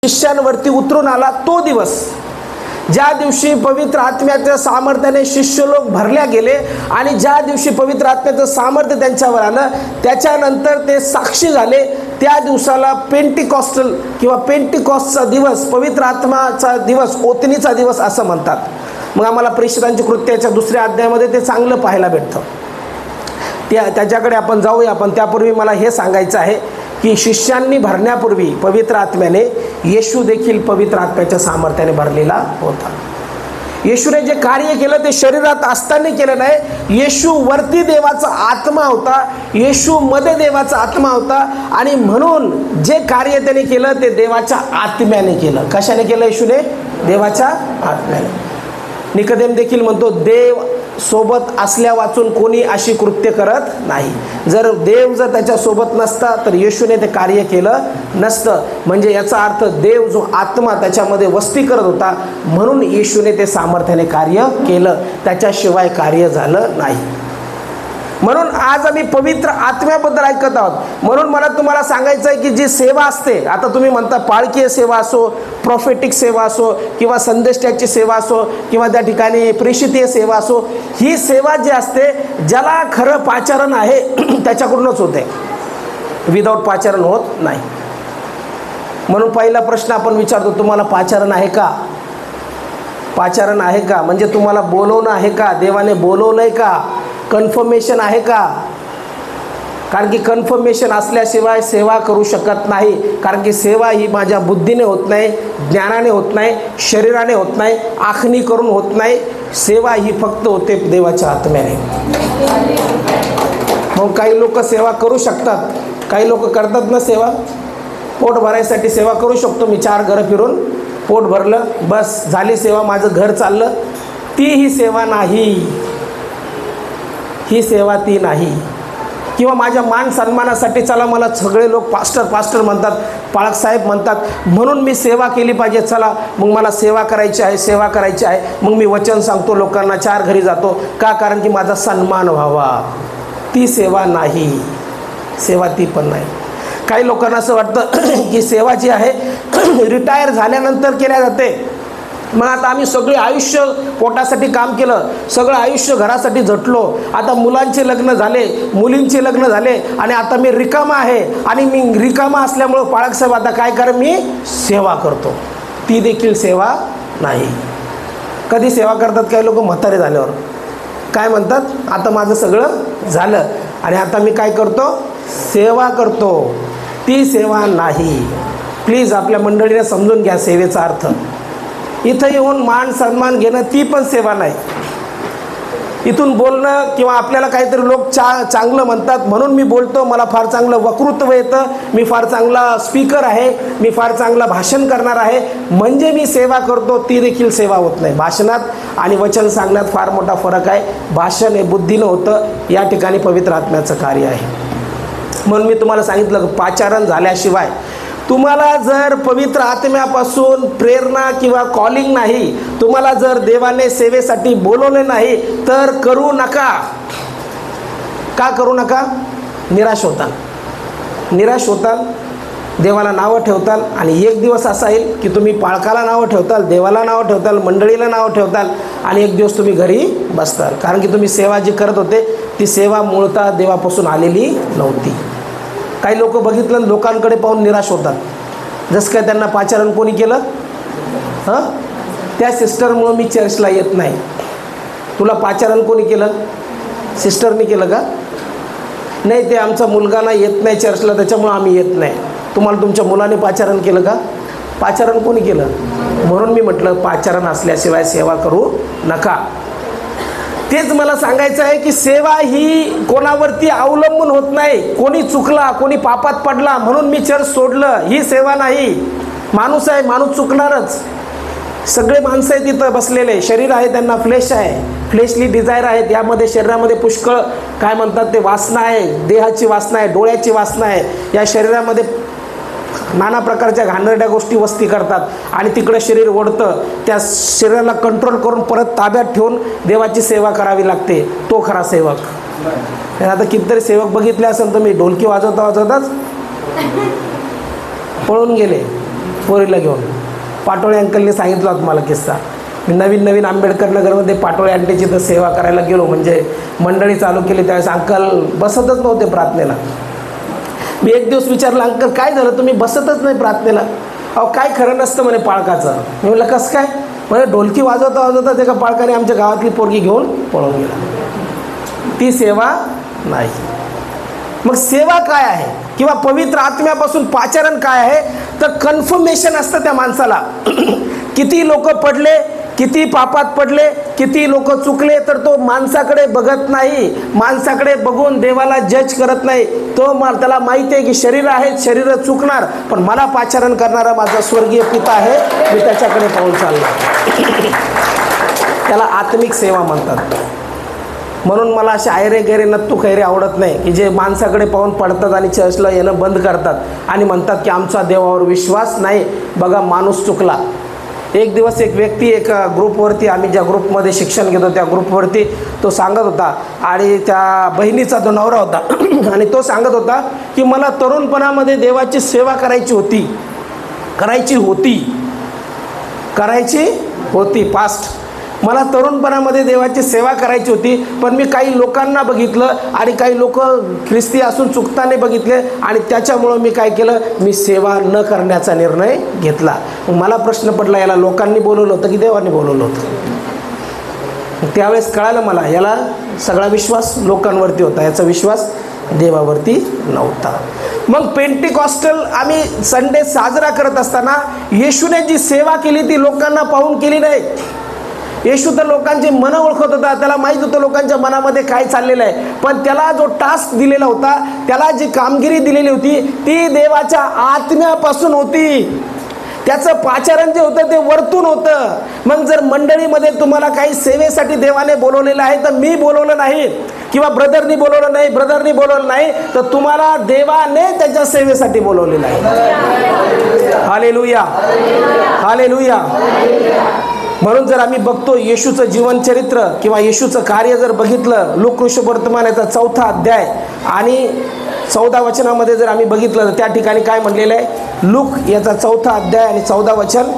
शिष्यांवरती उतरून आला तो दिवस, ज्या दिवशी पवित्र आत्म्याच्या सामर्थ्याने शिष्य लोक भरल्या गेले आणि ज्या दिवशी पवित्र आत्म्याचं सामर्थ्य त्यांच्यावर आलं, त्याच्यानंतर ते साक्षी झाले, त्या दिवसाला पेंटिकॉस्टल किंवा पेंटिकॉस्टचा दिवस, पवित्र आत्माचा दिवस, ओतनीचा दिवस असं म्हणतात. मग आम्हाला प्रेषितांची कृत्याच्या 2ऱ्या अध्यायामध्ये ते चांगलं पाहायला भेटतं. त्याच्याकडे आपण जाऊया. पण त्यापूर्वी मला हे सांगायचं आहे की शिष्यांनी भरण्यापूर्वी पवित्र आत्म्याने येशू देखील पवित्र आत्म्याच्या सामर्थ्याने भरलेला होता. येशूने जे कार्य केलं ते शरीरात असताना केलं नाही. येशू वरती देवाचा आत्मा होता, येशू मध्ये देवाचा आत्मा होता आणि म्हणून जे कार्य त्याने केलं ते देवाच्या आत्म्याने केलं. कशाने केलं? येशूने देवाच्या आत्म्याने. निकोदेम देखील म्हणतो, देव सोबत असल्या वाचून कोणी अशी कृत्य करत नाही. देव जर त्याच्या सोबत नसता तर येशूने ते कार्य केलं नसतं. म्हणजे याचा अर्थ देव जो आत्मा त्याच्यामध्ये वस्ती करत होता म्हणून येशूने ते सामर्थ्याने कार्य केलं, त्याच्याशिवाय कार्य झालं नाही. म्हणून आज आम्ही पवित्र आत्म्याबद्दल ऐकत आहोत. म्हणून मला तुम्हाला सांगायचं आहे की जी सेवा असते, आता तुम्ही म्हणता पाळकीय सेवा असो, प्रॉफेटिक सेवा असो किंवा संदेष्टाची सेवा असो किंवा त्या ठिकाणी प्रेषितीय सेवा असो, ही सेवा जी असते ज्याला खरं पाचारण आहे त्याच्याकडूनच होते, विदाऊट पाचारण होत नाही. म्हणून पहिला प्रश्न आपण विचारतो, तुम्हाला पाचारण आहे का? पाचारण आहे का? म्हणजे तुम्हाला बोलवणं आहे का? देवाने बोलवलं आहे का? कन्फर्मेशन आहे का? कारण की कन्फर्मेशन असल्याशिवाय सेवा करू शकत नाही. कारण की सेवा ही माझ्या बुद्धीने होत नाही, ज्ञानाने होत नाही, शरीराने होत नाही, आखणी करून होत नाही. सेवा ही फक्त होते देवाच्या आत्म्याने. मग काही लोक सेवा करू शकतात, काही लोक करतात ना सेवा. पोट भरायसाठी सेवा करू शकतो मी, 4 घरं फिरून पोट भरलं बस झाली सेवा, माझं घर चाललं. ती ही सेवा नाही, ही सेवा ती नाही. किंवा माझ्या मान सन्मानासाठी चला मला सगळे लोक पास्टर म्हणतात, पाळकसाहेब म्हणतात म्हणून मी सेवा केली पाहिजे, चला मग मला सेवा करायची आहे. मग मी वचन सांगतो लोकांना, 4 घरी जातो का? कारण की माझा सन्मान व्हावा. ती सेवा नाही, सेवा ती पण नाही. काही लोकांना असं वाटतं की सेवा जी आहे रिटायर झाल्यानंतर केल्या जाते. मग आता आम्ही सगळे आयुष्य पोटासाठी काम केलं, सगळं आयुष्य घरासाठी झटलो, आता मुलांचे लग्न झाले, मुलींचे लग्न झाले आणि आता मी रिकामा आहे आणि मी रिकामा असल्यामुळं पाळकसाहेब आता काय कर, मी सेवा करतो. ती देखील सेवा नाही. कधी सेवा करतात काही लोक? म्हातारे झाल्यावर काय म्हणतात, आता माझं सगळं झालं आणि आता मी काय करतो, सेवा करतो. ती सेवा नाही. प्लीज आपल्या मंडळीने समजून घ्या सेवेचा अर्थ. इथं येऊन मान सन्मान घेणं ती पण सेवा नाही. इथून बोलणं किंवा आपल्याला काहीतरी लोक चांगलं म्हणतात म्हणून मी बोलतो, मला फार चांगलं वक्तृत्व येतं, मी फार चांगला स्पीकर आहे, मी फार चांगलं भाषण करणार आहे म्हणजे मी सेवा करतो, ती देखील सेवा होत नाही. भाषणात आणि वचन सांगण्यात फार मोठा फरक आहे. भाषण हे बुद्धीनं होतं, या ठिकाणी पवित्र आत्म्याचं कार्य आहे. म्हणून मी तुम्हाला सांगितलं, पाचारण झाल्याशिवाय तुम्हाला जर पवित्र आत्म्यापासून प्रेरणा किंवा कॉलिंग नाही, तुम्हाला जर देवाने सेवेसाठी बोलवले नाही तर करू नका. का करू नका? निराश होताल, देवाला नावं ठेवताल आणि एक दिवस असा येईल की तुम्ही पाळकाला नावं ठेवताल, देवाला नावं ठेवताल, मंडळीला नावं ठेवताल आणि एक दिवस तुम्ही घरी बसताल. कारण की तुम्ही सेवा जी करत होते ती सेवा मूळतः देवापासून आलेली नव्हती. काही लोक बघितलं लोकांकडे पाहून निराश होतात, जसं काय त्यांना पाचारण कोणी केलं, त्या सिस्टरमुळं मी चर्चला येत नाही. तुला पाचारण कोणी केलं? सिस्टरनी केलं का? नाही, ते आमचा मुलगा ना येत नाही चर्चला त्याच्यामुळं आम्ही येत नाही. तुम्हाला तुमच्या मुलाने पाचारण केलं का? पाचारण कोणी केलं? म्हणून मी म्हटलं पाचारण असल्याशिवाय सेवा करू नका. तेच मला सांगायचं आहे की सेवा ही कोणावरती अवलंबून होत नाही. कोणी चुकला, कोणी पापात पडला म्हणून मी चर्च सोडलं, ही सेवा नाही. माणूस आहे, माणूस चुकणारच. सगळे माणसं आहेत तिथं बसलेले, शरीर आहे, त्यांना फ्लेश आहे, फ्लेशली डिझायर आहेत. यामध्ये शरीरामध्ये पुष्कळ काय म्हणतात ते वासना आहे, देहाची वासना आहे, डोळ्याची वासना आहे. या शरीरामध्ये नाना प्रकारच्या घाणेरड्या गोष्टी वस्ती करतात आणि तिकडे शरीर ओढतं. त्या शरीराला कंट्रोल करून परत ताब्यात ठेवून देवाची सेवा करावी लागते. तो खरा सेवक. आता कितीतरी सेवक बघितले असेल तुम्ही, ढोलकी वाजवताच पळून गेले. पोरीला घेऊन. पाटोळे अंकलने सांगितला होता मला किस्सा. मी नवीन आंबेडकर नगरमध्ये पाटोळे आंटीची तर सेवा करायला गेलो, म्हणजे मंडळी चालू केली. त्यावेळेस अंकल बसतच नव्हते प्रार्थनेला. मी एक दिवस विचारलं, अंकल काय झालं, तुम्ही बसतच नाही प्रार्थनेला? अहो काय खरं नसतं म्हणे पाळकाचं. मी म्हटलं कसं काय? म्हणजे ढोलकी वाजवता एका पाळकाने आमच्या गावातली पोरगी घेऊन पळून गेला. ती सेवा नाही. मग सेवा काय आहे किंवा पवित्र आत्म्यापासून पाचारण काय आहे? तर कन्फर्मेशन असतं त्या माणसाला. किती लोक पडले, किती पापात पडले, किती लोक चुकले, तर तो माणसाकडे बघत नाही. माणसाकडे बघून देवाला जज करत नाही. तो त्याला माहिती आहे की शरीर आहे, शरीर चुकणार, पण मला पाचारण करणारा माझा स्वर्गीय पिता आहे, मी त्याच्याकडे पाहून चालणार. त्याला आत्मिक सेवा म्हणतात. म्हणून मला असे आयरे गैरे नत्तू खैरे आवडत नाही की जे माणसाकडे पाहून पडतात आणि चर्चला येणं बंद करतात आणि म्हणतात की आमचा देवावर विश्वास नाही. बघा, माणूस चुकला. एक दिवस एक व्यक्ती एका ग्रुपवरती, आम्ही ज्या ग्रुपमध्ये शिक्षण घेतो त्या ग्रुपवरती तो सांगत होता, आणि त्या बहिणीचा तो नवरा होता आणि तो सांगत होता की मला तरुणपणामध्ये देवाची सेवा करायची होती पास्ट. मला तरुणपणामध्ये देवाची सेवा करायची होती, पण मी काही लोकांना बघितलं आणि काही लोक ख्रिस्ती असून चुकताना बघितले, आणि त्याच्यामुळं मी काय केलं, मी सेवा न करण्याचा निर्णय घेतला. मला प्रश्न पडला, याला लोकांनी बोलवलं होतं की देवाने बोलवलं होतं? त्यावेळेस कळालं मला, याला सगळा विश्वास लोकांवरती होता, याचा विश्वास देवावरती नव्हता. मग पेंटिकॉस्टल आम्ही संडे साजरा करत असताना येशूने जी सेवा केली ती लोकांना पाहून केली नाही. येशू तर लोकांची मनं ओळखत होता, त्याला माहीत होतं लोकांच्या मनामध्ये काय चाललेलं आहे, पण त्याला जो टास्क दिलेला होता, त्याला जी कामगिरी दिलेली होती ती देवाच्या आत्म्यापासून होती. त्याचं पाचारण जे होतं ते वरतून होतं. मग जर मंडळीमध्ये तुम्हाला काही सेवेसाठी देवाने बोलवलेलं आहे, तर मी बोलवलं नाही किंवा ब्रदरनी बोलवलं नाही, तर तुम्हाला देवाने त्याच्या सेवेसाठी बोलवलेलं आहे. Hallelujah, hallelujah. म्हणून जर आम्ही बघतो येशूचं जीवनचरित्र किंवा येशूचं कार्य जर बघितलं, लोकऋषवर्तमान याचा 4था अध्याय आणि 14 वचनामध्ये जर आम्ही बघितलं, तर त्या ठिकाणी काय म्हणलेलं आहे? लूक याचा 4था अध्याय आणि 14 वचन.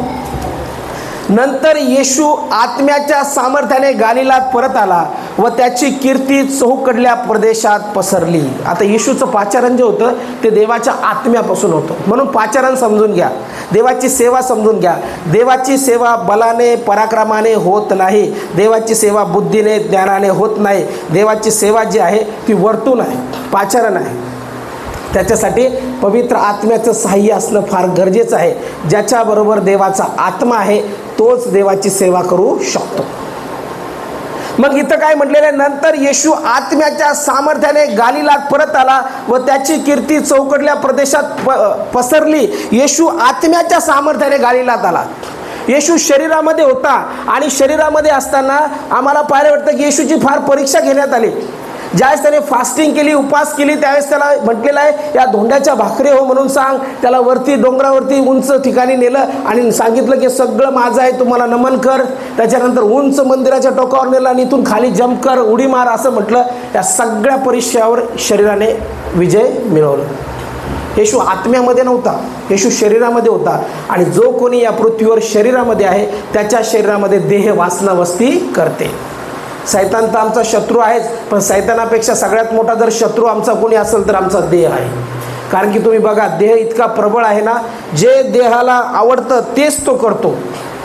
नंतर येशू आत्म्याच्या सामर्थ्याने गालिलात परत आला व त्याची कीर्ती चहूकडल्या प्रदेशात पसरली. आता येशूचं पाचारण जे होतं ते देवाच्या आत्म्यापासून होतं. म्हणून पाचारण समजून घ्या, देवाची सेवा समजून घ्या. देवाची सेवा बलाने पराक्रमाने होत नाही, देवाची सेवा बुद्धीने ज्ञानाने होत नाही. देवाची सेवा जी आहे ती वरतून आहे, पाचारण आहे. त्याच्यासाठी पवित्र आत्म्याचं साह्य असणं फार गरजेचं आहे. ज्याच्याबरोबर देवाचा आत्मा आहे तोच देवाची सेवा करू शकतो. मग इथं काय म्हटलेलं आहे? नंतर येशू आत्म्याच्या सामर्थ्याने गालिलात परत आला व त्याची कीर्ती चौकडल्या प्रदेशात पसरली. येशू आत्म्याच्या सामर्थ्याने गालिलात आला. येशू शरीरामध्ये होता आणि शरीरामध्ये असताना आम्हाला पाहायला वाटतं की येशूची फार परीक्षा घेण्यात आली. ज्यावेळेस त्याने फास्टिंग केली, उपवास केली, त्यावेळेस त्याला म्हटलेलं आहे या धोंड्याच्या भाकरी हो म्हणून सांग. त्याला वरती डोंगरावरती उंच ठिकाणी नेलं आणि सांगितलं की सगळं माझं आहे, तुम्हाला नमन कर. त्याच्यानंतर उंच मंदिराच्या टोकावर नेलं आणि इथून खाली जंप कर, उडी मार असं म्हटलं. या सगळ्या परीक्षावर शरीराने विजय मिळवला. येशू आत्म्यामध्ये नव्हता, येशू शरीरामध्ये होता. आणि जो कोणी या पृथ्वीवर शरीरामध्ये आहे त्याच्या शरीरामध्ये देह वासना वस्ती करते. सैतान तर आमचा शत्रू आहेच, पण सैतानापेक्षा सगळ्यात मोठा जर शत्रू आमचा कोणी असेल तर आमचा देह आहे. कारण की तुम्ही बघा, देह इतका प्रबळ आहे ना, जे देहाला आवडतं तेच तो करतो.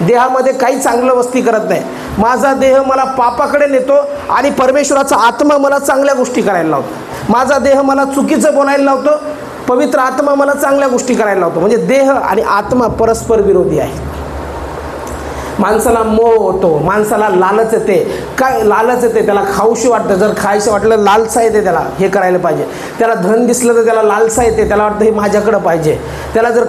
देहामध्ये काही चांगलं वस्ती करत नाही. माझा देह मला पापाकडे नेतो आणि परमेश्वराचा आत्मा मला चांगल्या गोष्टी करायला लावतो. माझा देह मला चुकीचं बोलायला लावतो, पवित्र आत्मा मला चांगल्या गोष्टी करायला लावतो. म्हणजे देह आणि आत्मा परस्पर विरोधी आहे. माणसाला मोह होतो, माणसाला लालच येते. काय लालच येते? त्याला खाऊशी वाटतं. जर खायचं वाटलं लालसा येते, त्याला हे करायला पाहिजे. त्याला धन दिसलं तर त्याला लालसा येते, त्याला वाटतं हे माझ्याकडं पाहिजे. त्याला जर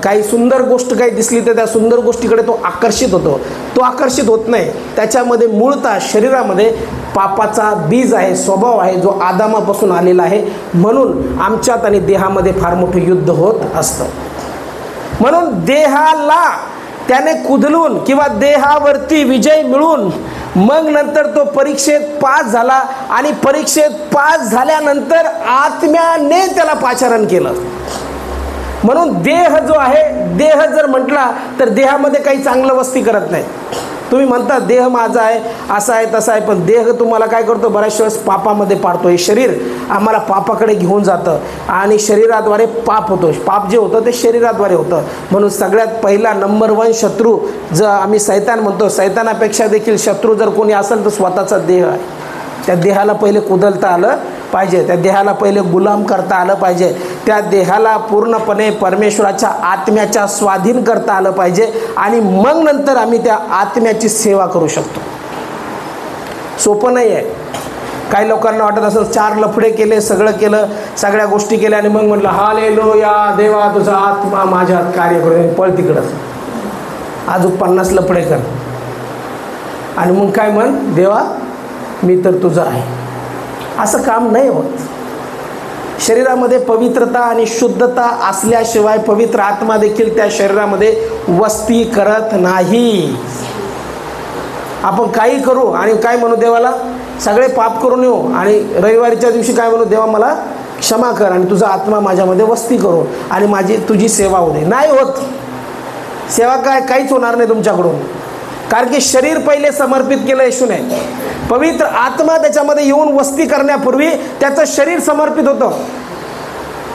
काही सुंदर गोष्ट काही दिसली तर त्या सुंदर गोष्टीकडे तो आकर्षित होतो. तो आकर्षित होत नाही. त्याच्यामध्ये मूळतः शरीरामध्ये पापाचा बीज आहे, स्वभाव आहे, जो आदामापासून आलेला आहे. म्हणून आमच्यात आणि देहामध्ये फार मोठं युद्ध होत असतं. म्हणून देहाला त्याने कुदलून किंवा देहावरती विजय मिळून मग नंतर तो परीक्षेत पास झाला. आणि परीक्षेत पास झाल्यानंतर आत्म्याने त्याला पाचारण केलं. म्हणून देह जो आहे, देह जर म्हटला तर देहामध्ये काही चांगलं वस्ती करत नाही. तुम्ही म्हणता देह माझा आहे, असा आहे तसा आहे, पण देह तुम्हाला काय करतो, बऱ्याच वेळेस पापामध्ये पाडतो. हे शरीर आम्हाला पापाकडे घेऊन जातं आणि शरीराद्वारे पाप होतो. पाप जे होतं ते शरीराद्वारे होतं. म्हणून सगळ्यात पहिला नंबर 1 शत्रू जर आम्ही सैतान म्हणतो, सैतानापेक्षा देखील शत्रू जर कोणी असेल तर स्वतःचा देह आहे. त्या देहाला पहिले कुदलता आलं पाहिजे, त्या देहाला पहिले गुलाम करता आलं पाहिजे, त्या देहाला पूर्णपणे परमेश्वराच्या आत्म्याच्या स्वाधीन करता आलं पाहिजे आणि मग नंतर आम्ही त्या आत्म्याची सेवा करू शकतो. सोपं नाही आहे. काही लोकांना वाटत असं 4 लफडे केले, सगळं केलं, सगळ्या गोष्टी केल्या आणि मग म्हटलं हालेलुया देवा तुझा आत्मा माझ्यात कार्य करू, पळ तिकडं अजून 50 लफडे कर आणि मग काय म्हण, देवा मी तर तुझा आहे. असं काम नाही होत. शरीरामध्ये पवित्रता आणि शुद्धता असल्याशिवाय पवित्र आत्मा देखील त्या शरीरामध्ये वस्ती करत नाही. आपण काही करू आणि काय म्हणू देवाला, सगळे पाप करून येऊ आणि रविवारीच्या दिवशी काय म्हणू, देवा मला क्षमा कर आणि तुझा आत्मा माझ्यामध्ये वस्ती करू आणि माझी तुझी सेवा होऊ दे. नाही होत. सेवा काहीच होणार नाही तुमच्याकडून. कारण की शरीर पहिले समर्पित केलं येशूने. पवित्र आत्मा त्याच्यामध्ये येऊन वस्ती करण्यापूर्वी त्याचं शरीर समर्पित होतं.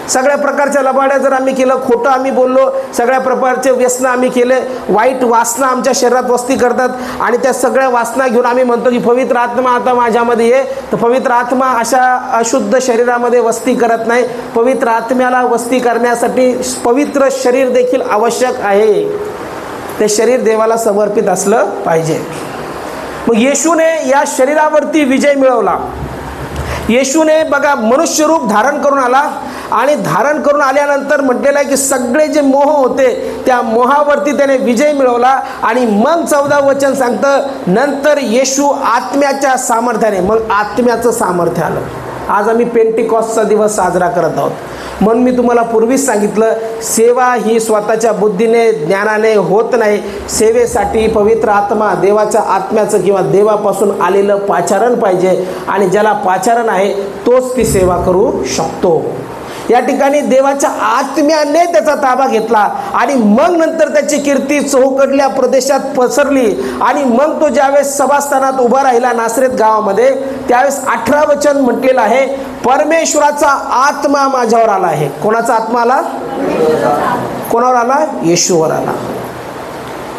सगळ्या प्रकारच्या लबाड्या जर आम्ही केलं, खोटं आम्ही बोललो, सगळ्या प्रकारचे व्यसनं आम्ही केले, वाईट वासना आमच्या शरीरात वस्ती करतात आणि त्या सगळ्या वासना घेऊन आम्ही म्हणतो की पवित्र आत्मा आता माझ्यामध्ये ये, तर पवित्र आत्मा अशा अशुद्ध शरीरामध्ये वस्ती करत नाही. पवित्र आत्म्याला वस्ती करण्यासाठी पवित्र शरीर देखील आवश्यक आहे. ते शरीर देवाला समर्पित असलं पाहिजे. मग येशूने या शरीरावरती विजय मिळवला. येशूने बघा मनुष्य रूप धारण करून आला आणि धारण करून आल्यानंतर म्हटलेलं आहे की सगळे जे मोह होते त्या मोहावरती त्याने विजय मिळवला. आणि मग 14 वचन सांगतं, नंतर येशू आत्म्याच्या सामर्थ्याने, मग आत्म्याचं सामर्थ्य आलं. आज आम्ही पेंटिकॉस्टचा दिवस साजरा करत आहोत. म्हणून मी तुम्हाला पूर्वीच सांगितलं, सेवा ही स्वतःच्या बुद्धीने ज्ञानाने होत नाही. सेवेसाठी पवित्र आत्मा, देवाच्या आत्म्याचं किंवा देवापासून आलेलं पाचारण पाहिजे आणि ज्याला पाचारण आहे तोच ती सेवा करू शकतो. या ठिकाणी देवाच्या आत्म्याने त्याचा ताबा घेतला आणि मग नंतर त्याची कीर्ती चौकडल्या प्रदेशात पसरली. आणि मग तो ज्यावेळेस सभास्थानात उभा राहिला नासरेत गावामध्ये, त्यावेळेस 18 वचन म्हटलेलं आहे, परमेश्वराचा आत्मा माझ्यावर आला आहे. कोणाचा आत्मा आला? कोणावर आला? येशूवर आला.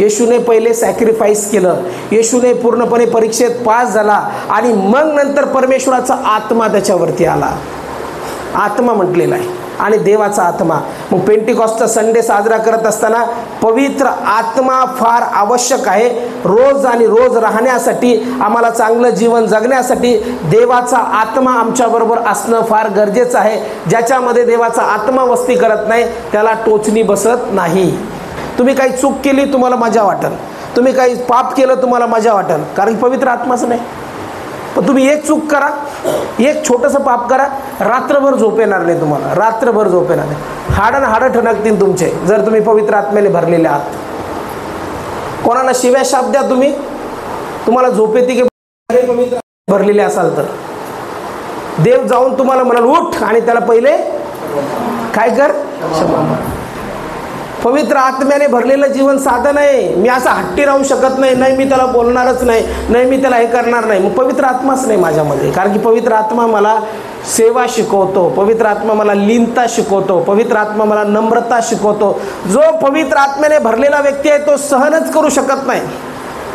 येशूने पहिले सॅक्रिफाईस केलं, येशूने पूर्णपणे परीक्षेत पास झाला आणि मग नंतर परमेश्वराचा आत्मा त्याच्यावरती आला. आत्मा म्हटलेला आहे आणि देवाचा आत्मा. मग पेंटिकॉस्टचा संडे साजरा करत असताना पवित्र आत्मा फार आवश्यक आहे. रोज आणि रोज राहण्यासाठी, आम्हाला चांगलं जीवन जगण्यासाठी देवाचा आत्मा आमच्याबरोबर असणं फार गरजेचं आहे. ज्याच्यामध्ये देवाचा आत्मा वस्ती करत नाही त्याला टोचणी बसत नाही. तुम्ही काही चूक केली तुम्हाला मजा वाटेल, तुम्ही काही पाप केलं तुम्हाला मजा वाटेल, कारण पवित्र आत्माच नाही. पण तुम्ही एक चूक करा, एक छोटंसं पाप करा, रात्रभर झोप येणार नाही तुम्हाला, रात्रभर झोप येणार नाही. हाडं ठणकतील तुमचे जर तुम्ही पवित्र आत्म्याने भरलेले आहात. कोणाला शिव्या शाप द्या तुम्ही, तुम्हाला झोप येते की पवित्र भरलेले असाल तर. देव जाऊन तुम्हाला म्हणाल उठ आणि त्याला पहिले काय कर, क्षमा माग. पवित्र आत्म्याने भरलेलं जीवन साधन आहे. मी असं हट्टी राहू शकत नाही, नाही मी त्याला बोलणारच नाही, नाही मी त्याला हे करणार नाही. मग पवित्र आत्माच नाही माझ्यामध्ये. कारण की पवित्र आत्मा मला सेवा शिकवतो, पवित्र आत्मा मला लीनता शिकवतो, पवित्र आत्मा मला नम्रता शिकवतो. जो पवित्र आत्म्याने भरलेला व्यक्ती आहे तो सहनच करू शकत नाही,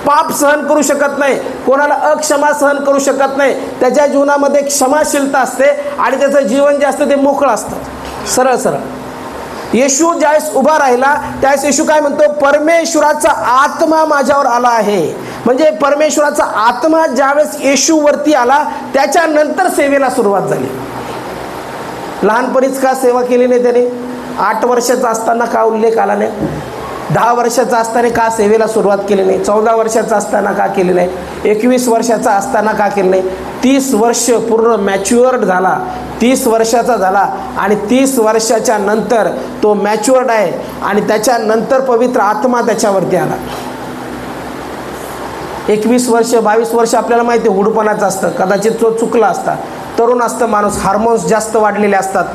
पाप सहन करू शकत नाही, कोणाला अक्षमा सहन करू शकत नाही. त्याच्या जीवनामध्ये क्षमाशीलता असते आणि त्याचं जीवन जे असतं ते मोकळं असतं, सरळ सरळ. येशू ज्यावेळेस उभा राहिला त्यावेळेस येशू काय म्हणतो, परमेश्वराचा आत्मा माझ्यावर आला आहे. म्हणजे परमेश्वराचा आत्मा ज्यावेळेस येशूवरती आला त्याच्यानंतर सेवेला सुरुवात झाली. लहानपणीच का सेवा केली नाही त्याने? 8 वर्षाचा असताना का उल्लेख आला नाही? 10 वर्षाचा असताना का सेवेला सुरुवात केली नाही? 14 वर्षाचा असताना का केली नाही? 21 वर्षाचा असताना का केली नाही? 30 वर्ष पूर्ण मॅच्युअर्ड झाला, 30 वर्षाचा झाला आणि 30 वर्षाच्या नंतर तो मॅच्युअर्ड आहे आणि त्याच्यानंतर पवित्र आत्मा त्याच्यावरती आला. 21 वर्ष 22 वर्ष आपल्याला माहिती आहे हुडपणाचं असतं, कदाचित तो चुकला असता. तरुण असतं माणूस, हार्मोन्स जास्त वाढलेले असतात,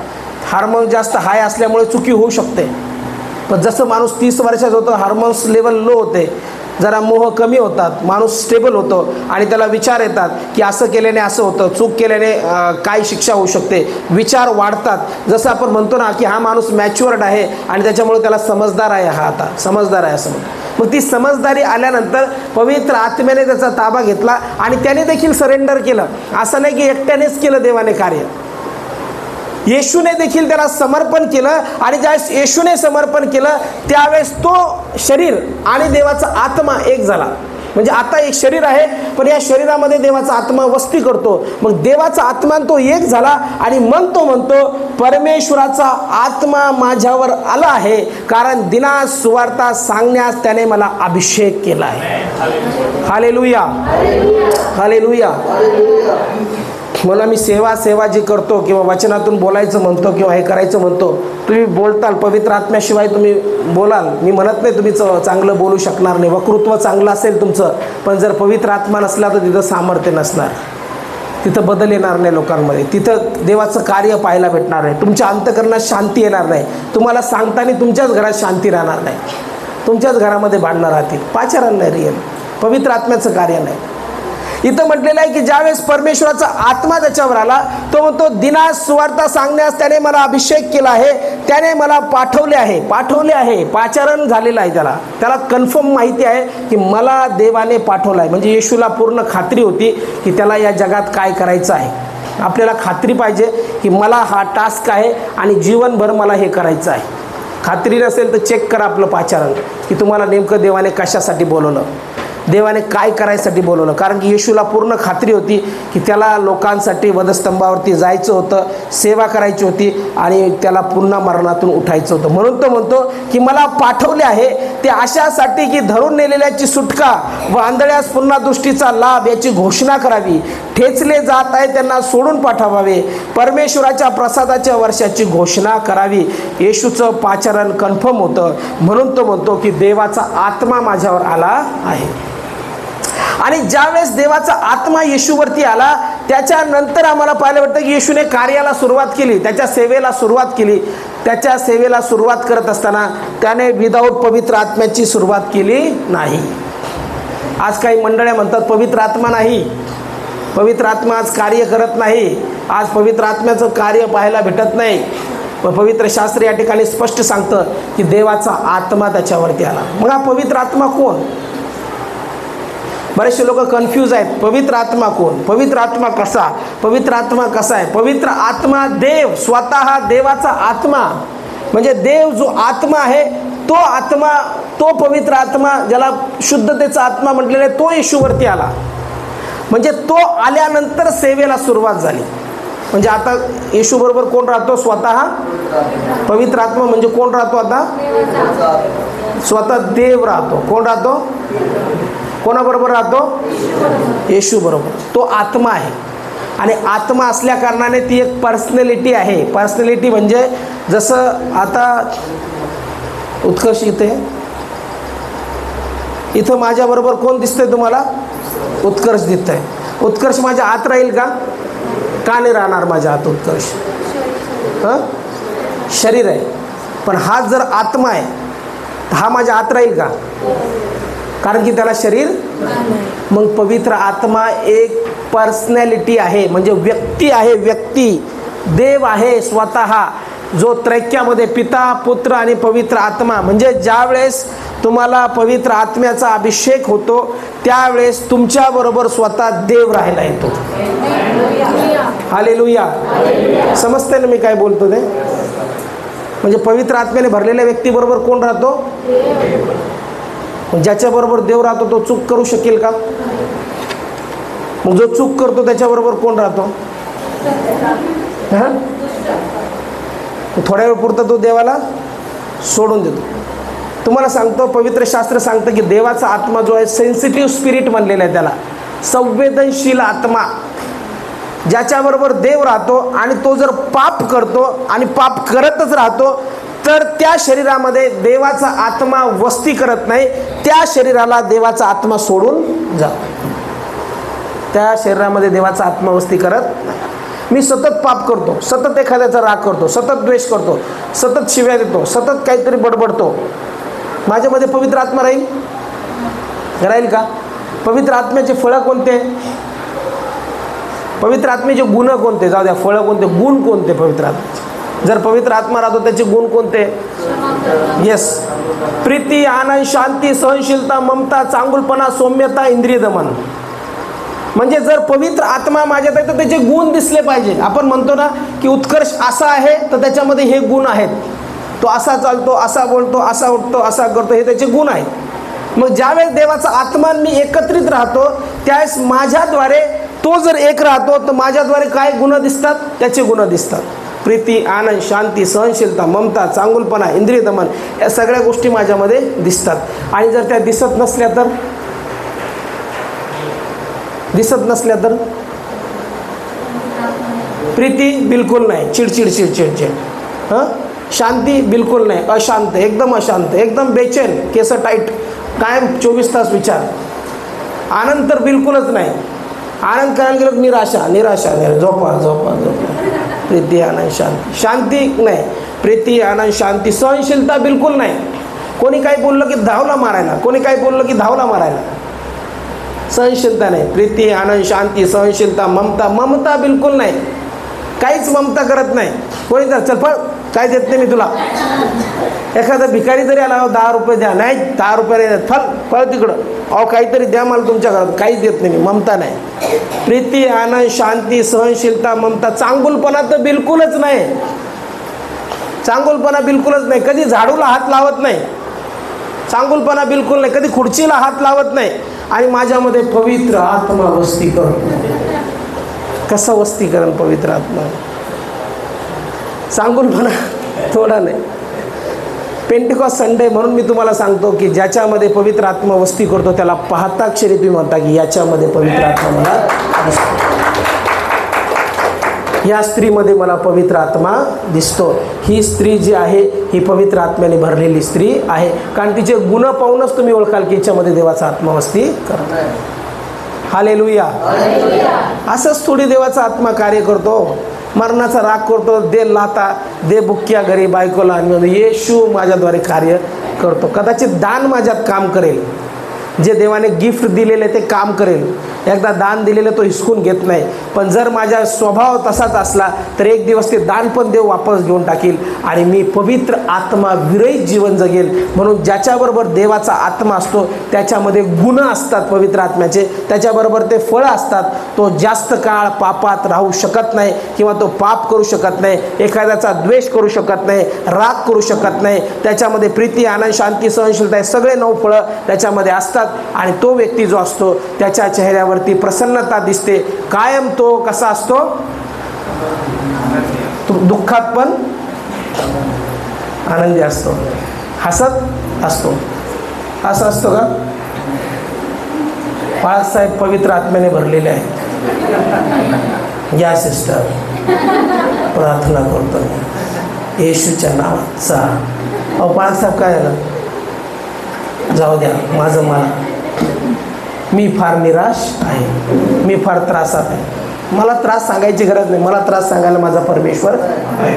हार्मोन जास्त हाय असल्यामुळे चुकी होऊ शकते. पण जसं माणूस 30 वर्षाचा होतो, हार्मोन्स लेवल लो होते, जरा मोह कमी होतात, माणूस स्टेबल होतो आणि त्याला विचार येतात की असं केल्याने असं होतं, चूक केल्याने काय शिक्षा होऊ शकते, विचार वाढतात. जसं आपण म्हणतो ना की हा माणूस मॅच्युअर्ड आहे आणि त्याच्यामुळे त्याला समजदार आहे, हा आता समजदार आहे असं म्हणतो. मग ती समजदारी आल्यानंतर पवित्र आत्म्याने त्याचा ताबा घेतला आणि त्याने देखील सरेंडर केलं. असं नाही की एकट्यानेच केलं देवाने कार्य, येशूने देखील त्याला समर्पण केलं. आणि ज्यावेळेस येशूने समर्पण केलं त्यावेळेस तो शरीर आणि देवाचा आत्मा एक झाला. म्हणजे आता एक शरीर आहे पण या शरीरामध्ये देवाचा आत्मा वस्ती करतो. मग देवाचा आत्मा तो एक झाला आणि मग तो म्हणतो परमेश्वराचा आत्मा माझ्यावर आला आहे, कारण दिनास सुवार्ता सांगण्यास त्याने मला अभिषेक केला आहे. Hallelujah, hallelujah. मला मी सेवा जी करतो किंवा वचनातून बोलायचं म्हणतो किंवा हे करायचं म्हणतो, तुम्ही बोलताल पवित्र आत्म्याशिवाय तुम्ही बोलाल. मी म्हणत नाही तुम्ही चांगलं बोलू शकणार नाही, वक्तृत्व चांगलं असेल तुमचं, पण जर पवित्र आत्मा नसला तर तिथं सामर्थ्य नसणार, तिथं बदल येणार नाही लोकांमध्ये, तिथं देवाचं कार्य पाहायला भेटणार नाही, तुमच्या अंतःकरणात शांती येणार नाही, तुम्हाला सांगताना तुमच्याच घरात शांती राहणार नाही, तुमच्याच घरामध्ये भांडणं राहतील. पाचारण नाही, रिअल पवित्र आत्म्याचं कार्य नाही. इथं म्हटलेलं आहे की ज्यावेळेस परमेश्वराचा आत्मा त्याच्यावर आला, तो म्हणतो दिनास सुवार्ता सांगण्यास त्याने मला अभिषेक केला आहे, त्याने मला पाठवले आहे. पाचारण झालेलं आहे, त्याला कन्फर्म माहिती आहे की मला देवाने पाठवलं आहे. म्हणजे येशूला पूर्ण खात्री होती की त्याला या जगात काय करायचं आहे. आपल्याला खात्री पाहिजे की मला हा टास्क आहे आणि जीवनभर मला हे करायचं आहे. खात्री नसेल तर चेक करा आपलं पाचारण की तुम्हाला नेमकं देवाने कशासाठी बोलवलं, देवाने काय करायसाठी बोलवलं. कारण की येशूला पूर्ण खात्री होती की त्याला लोकांसाठी वधस्तंभावरती जायचं होतं, सेवा करायची होती आणि त्याला पुन्हा मरणातून उठायचं होतं. म्हणून तो म्हणतो की मला पाठवले आहे ते अशासाठी की धरून नेलेल्याची सुटका व आंधळ्यास पुन्हा दृष्टीचा लाभ याची घोषणा करावी, ठेचले जात आहे त्यांना सोडून पाठवावे, परमेश्वराच्या प्रसादाच्या वर्षाची घोषणा करावी. येशूचं पाचारण कन्फर्म होतं. म्हणून तो म्हणतो की देवाचा आत्मा माझ्यावर आला आहे. आणि ज्यावेळेस देवाचा आत्मा येशूवरती आला त्याच्यानंतर आम्हाला पाहायला वाटतं की येशूने कार्याला सुरुवात केली, त्याच्या सेवेला सुरुवात केली. त्याच्या सेवेला सुरुवात करत असताना त्याने विदाऊट पवित्र आत्म्याची सुरुवात केली नाही. आज काही मंडळ्या म्हणतात पवित्र आत्मा नाही, पवित्र आत्मा आज कार्य करत नाही, आज पवित्र आत्म्याचं कार्य पाहायला भेटत नाही. पण पवित्र शास्त्र या ठिकाणी स्पष्ट सांगतं की देवाचा आत्मा त्याच्यावरती आला. मग हा पवित्र आत्मा कोण? बरेचसे लोक कन्फ्यूज आहेत. पवित्र आत्मा कोण, पवित्र आत्मा कसा, पवित्र आत्मा कसा आहे? पवित्र आत्मा देव, स्वतः देवाचा आत्मा. म्हणजे देव जो आत्मा आहे तो आत्मा, तो पवित्र आत्मा ज्याला शुद्धतेचा आत्मा म्हटलेला आहे, तो येशूवरती आला. म्हणजे तो आल्यानंतर सेवेला सुरुवात झाली. म्हणजे आता येशू बरोबर कोण राहतो? स्वतः पवित्र आत्मा. म्हणजे कोण राहतो आता? स्वतः देव राहतो. कोण राहतो? कोणाबरोबर राहतो? येशू बरोबर. तो आत्मा आहे आणि आत्मा असल्या कारणाने ती एक पर्सनॅलिटी आहे. पर्सनॅलिटी म्हणजे जसं आता उत्कर्ष इथं माझ्याबरोबर कोण दिसतंय तुम्हाला? उत्कर्ष दिसतंय. उत्कर्ष माझ्या आत राहील का? का नाही राहणार माझ्या आत उत्कर्ष? शरीर आहे पण हा जर आत्मा आहे तर हा माझ्या आत राहील का? कारण की त्याला शरीर. मग पवित्र आत्मा एक पर्सनॅलिटी आहे, म्हणजे व्यक्ती आहे, व्यक्ती. देव आहे स्वतः, जो त्रैक्यामध्ये पिता, पुत्र आणि पवित्र आत्मा. म्हणजे ज्यावेळेस तुम्हाला पवित्र आत्म्याचा अभिषेक होतो त्यावेळेस तुमच्याबरोबर स्वतः देव राहायला येतो. हालेलुया. समजते ना मी काय बोलतो ते? म्हणजे पवित्र आत्म्याने भरलेल्या व्यक्तीबरोबर कोण राहतो? ज्याच्याबरोबर देव राहतो तो चूक करू शकेल का? मग जो चूक करतो त्याच्याबरोबर कोण राहतो? थोड्या वेळ पुरता तो देवाला सोडून देतो. तुम्हाला सांगतो, पवित्र शास्त्र सांगतं की देवाचा आत्मा जो आहे सेन्सिटिव्ह स्पिरिट म्हणलेला आहे, त्याला संवेदनशील आत्मा. ज्याच्याबरोबर देव राहतो आणि तो जर पाप करतो आणि पाप करतच राहतो तर त्या शरीरामध्ये देवाचा आत्मा वस्ती करत नाही, त्या शरीराला देवाचा आत्मा सोडून जातो. त्या शरीरामध्ये देवाचा आत्मा वस्ती करत नाही. मी सतत पाप करतो, सतत एखाद्याचा राग करतो, सतत द्वेष करतो, सतत शिव्या देतो, सतत काहीतरी बडबडतो, माझ्यामध्ये पवित्र आत्मा राहील का? पवित्र आत्म्याचे फळं कोणते? पवित्र आत्म्याचे गुण कोणते? जाऊ द्या, फळं कोणते, गुण कोणते पवित्र आत्म्याचे? जर पवित्र आत्मा राहतो त्याचे गुण कोणते? येस, प्रीती, आनंद, शांती, सहनशीलता, ममता, चांगुलपणा, सौम्यता, इंद्रिय दमन. म्हणजे जर पवित्र आत्मा माझ्यात आहे तर त्याचे गुण दिसले पाहिजे. आपण म्हणतो ना की उत्कर्ष असा आहे तर त्याच्यामध्ये हे गुण आहेत. तो असा चालतो, असा बोलतो, असा उठतो, असा करतो, हे त्याचे गुण आहेत. मग ज्यावेळेस देवाचा आत्मा मी एकत्रित राहतो त्यावेळेस माझ्याद्वारे तो जर एक राहतो तर माझ्याद्वारे काय गुण दिसतात? त्याचे गुण दिसतात. प्रीती, आनंद, शांती, सहनशीलता, ममता, चांगुलपणा, इंद्रिय दमन, या सगळ्या गोष्टी माझ्यामध्ये दिसतात. आणि जर त्या दिसत नसल्या तर प्रीती बिलकुल नाही, चिडचिड चिडचिड, शांती बिलकुल नाही, अशांत, एकदम अशांत, एकदम बेचैन, केस टाईट, कायम 24 तास विचार. आनंद तर बिलकुलच नाही. आनंद करायला गेलो निराशा, झोपा. प्रीती, आनंद, शांती नाही. प्रीती, आनंद, शांती, सहनशीलता बिलकुल नाही. कोणी काही बोललं की धावला मारायला, सहनशीलता नाही. प्रीती, आनंद, शांती, सहनशीलता, ममता बिलकुल नाही. काहीच ममता करत नाही. कोणी तर चल पण काय देत नाही मी तुला. एखादा भिकारी जरी आला, 10 रुपये द्या, नाही 10 रुपये नाही देत, फळ तिकडं, अहो काहीतरी द्या मला तुमच्या घरात, काहीच देत नाही मी. ममता नाही. प्रीती, आनंद, शांती, सहनशीलता, ममता, चांगुलपणा तर बिलकुलच नाही. कधी झाडूला हात लावत नाही. चांगुलपणा बिलकुल नाही. कधी खुर्चीला हात लावत नाही. आणि माझ्यामध्ये पवित्र आत्मा वस्ती करतो. कसं वस्तीकरण पवित्र आत्मा? चांगुलपणा थोडा नाही. पेंटिकॉस्ट संडे म्हणून मी तुम्हाला सांगतो की ज्याच्यामध्ये पवित्र आत्मा वस्ती करतो त्याला पाहता क्षणी तुम्ही म्हणता की याच्यामध्ये पवित्र आत्मा मला दिसतो, या स्त्रीमध्ये मला पवित्र आत्मा दिसतो. ही स्त्री जी आहे ही पवित्र आत्म्याने भरलेली स्त्री आहे. कारण तिचे गुण पाहूनच तुम्ही ओळखाल की हिच्यामध्ये देवाचा आत्मा वस्ती करतो. हालेलुया. असंच थोडी देवाचा आत्मा कार्य करतो. मरणाचा राग करतो, दे लाता, दे बुक्क्या घरी बायकोला, आणि येशू माझ्याद्वारे कार्य करतो. कदाचित दान माझ्यात काम करेल, जे देवाने गिफ्ट दिलेले ते काम करेल. एकदा दान दिलेलं तो हिसकून घेत नाही. पण जर माझा स्वभाव तसाच असला तर एक दिवस ते दान पण देव वापस घेऊन टाकील आणि मी पवित्र आत्मा विरहित जीवन जगेल. म्हणून ज्याच्याबरोबर देवाचा आत्मा असतो त्याच्यामध्ये गुण असतात पवित्र आत्म्याचे, त्याच्याबरोबर ते फळं असतात. तो जास्त काळ पापात राहू शकत नाही किंवा तो पाप करू शकत नाही, एखाद्याचा द्वेष करू शकत नाही, राग करू शकत नाही. त्याच्यामध्ये प्रीती, आनंद, शांती, सहनशीलता हे सगळे 9 फळं त्याच्यामध्ये असतात. आणि तो व्यक्ती जो असतो त्याच्या चेहऱ्यावरती प्रसन्नता दिसते. कायम तो कसा असतो? दुःखात पण आनंदी असतो, हसत असतो. असं असतो का? बाळासाहेब पवित्र आत्म्याने भरलेले आहेत. या सिस्टर प्रार्थना करतो येशूच्या नावात. चा अहो बाळासाहेब काय झालं? जाऊ द्या, माझं मला, मी फार निराश आहे, मी फार त्रासात आहे. मला त्रास सांगायची गरज नाही, मला त्रास सांगायला माझा परमेश्वर आहे.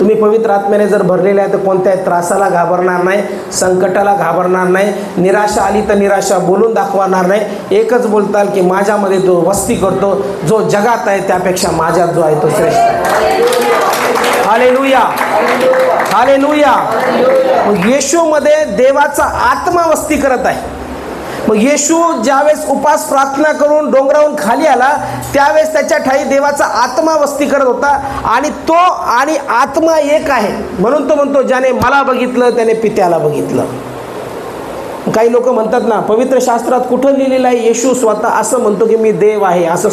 तुम्ही पवित्र आत्म्याने जर भरलेले आहे तर कोणत्याही त्रासाला घाबरणार नाही, संकटाला घाबरणार नाही. निराशा आली तर निराशा बोलून दाखवणार नाही. एकच बोलताल की माझ्यामध्ये जो वस्ती करतो, जो जगात आहे त्यापेक्षा माझ्यात जो आहे तो श्रेष्ठ आहे. Hallelujah, hallelujah. मग येशूमध्ये देवाचा आत्मा वस्ती करत आहे. मग येशू ज्यावेळेस उपास प्रार्थना करून डोंगरावरून खाली आला त्यावेळेस त्याच्या ठाई देवाचा आत्मा वस्ती करत होता. आणि तो आणि आत्मा एक आहे. म्हणून तो म्हणतो ज्याने मला बघितलं त्याने पित्याला बघितलं. काही लोक म्हणतात ना पवित्र शास्त्रात कुठं लिहिलेलं आहे येशू स्वतः असं म्हणतो की मी देव आहे, असं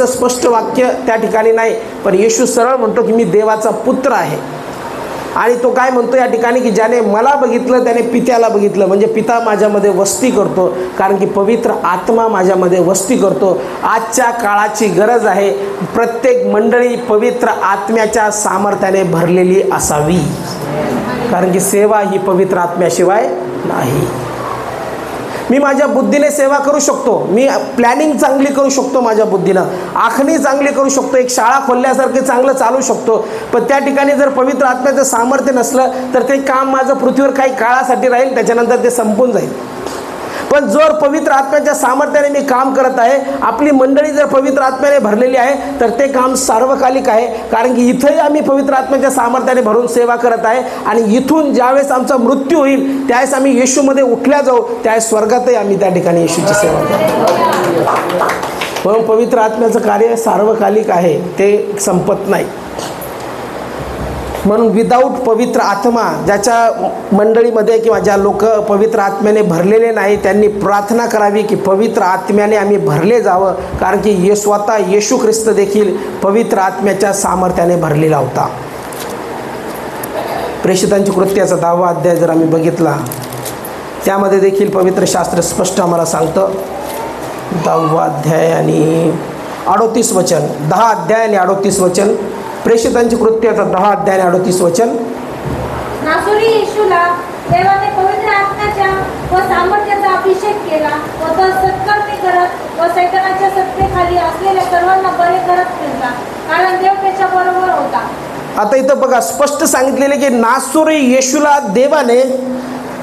स्पष्ट वाक्य त्या ठिकाणी नाही. पण येशू सरळ म्हणतो की मी देवाचा पुत्र आहे. आणि तो काय म्हणतो या ठिकाणी की ज्याने मला बघितलं त्याने पित्याला बघितलं. म्हणजे पिता माझ्यामध्ये वस्ती करतो, कारण की पवित्र आत्मा माझ्यामध्ये वस्ती करतो. आजच्या काळाची गरज आहे, प्रत्येक मंडळी पवित्र आत्म्याच्या सामर्थ्याने भरलेली असावी. कारण की सेवा ही पवित्र आत्म्याशिवाय नाही. मी माझ्या बुद्धीने सेवा करू शकतो, मी प्लॅनिंग चांगली करू शकतो, माझ्या बुद्धीनं आखणी चांगली करू शकतो, एक शाळा खोलल्यासारखे चांगलं चालू शकतो. पण त्या ठिकाणी जर पवित्र आत्म्याचं सामर्थ्य नसलं तर ते काम माझं पृथ्वीवर काही काळासाठी राहील, त्याच्यानंतर ते संपून जाईल. पण जर पवित्र आत्म्याच्या सामर्थ्याने मी काम करत आहे, आपली मंडळी जर पवित्र आत्म्याने भरलेली आहे, तर ते काम सार्वकालिक आहे. कारण की इथंही आम्ही पवित्र आत्म्याच्या सामर्थ्याने भरून सेवा करत आहे आणि इथून ज्यावेळेस आमचा मृत्यू होईल त्यावेळेस आम्ही येशूमध्ये उठल्या जाऊ, त्यावेळेस स्वर्गातही आम्ही त्या ठिकाणी येशूची सेवा करू. म्हणून पवित्र आत्म्याचं कार्य सार्वकालिक आहे, ते संपत नाही. म्हणून विदाऊट पवित्र आत्मा, ज्याच्या मंडळीमध्ये किंवा ज्या लोक पवित्र आत्म्याने भरलेले नाही, त्यांनी प्रार्थना करावी की पवित्र आत्म्याने आम्ही भरले जावं. कारण की स्वतः येशू ख्रिस्त देखील पवित्र आत्म्याच्या सामर्थ्याने भरलेला होता. प्रेषितांची कृत्याचा 10वा अध्याय जर आम्ही बघितला, त्यामध्ये देखील पवित्र शास्त्र स्पष्ट आम्हाला सांगतं. 10वा अध्याय आणि 38 वचन, 10 अध्याय आणि 38 वचन. प्रेषितांची कृत्याचा 10 अध्याय आणि 38 वचन. नासोरी येशूला देवाने पवित्र आत्म्याच्या व सामर्थ्याचा अभिषेक केला व तो सत्कर्मे करत व सैतानाच्या सत्तेखाली असलेल्या सर्वांना बरे करत फिरला, कारण देव त्याच्या बरोबर होता. आता इथं बघा स्पष्ट सांगितलेले की नासोरी येशूला देवाने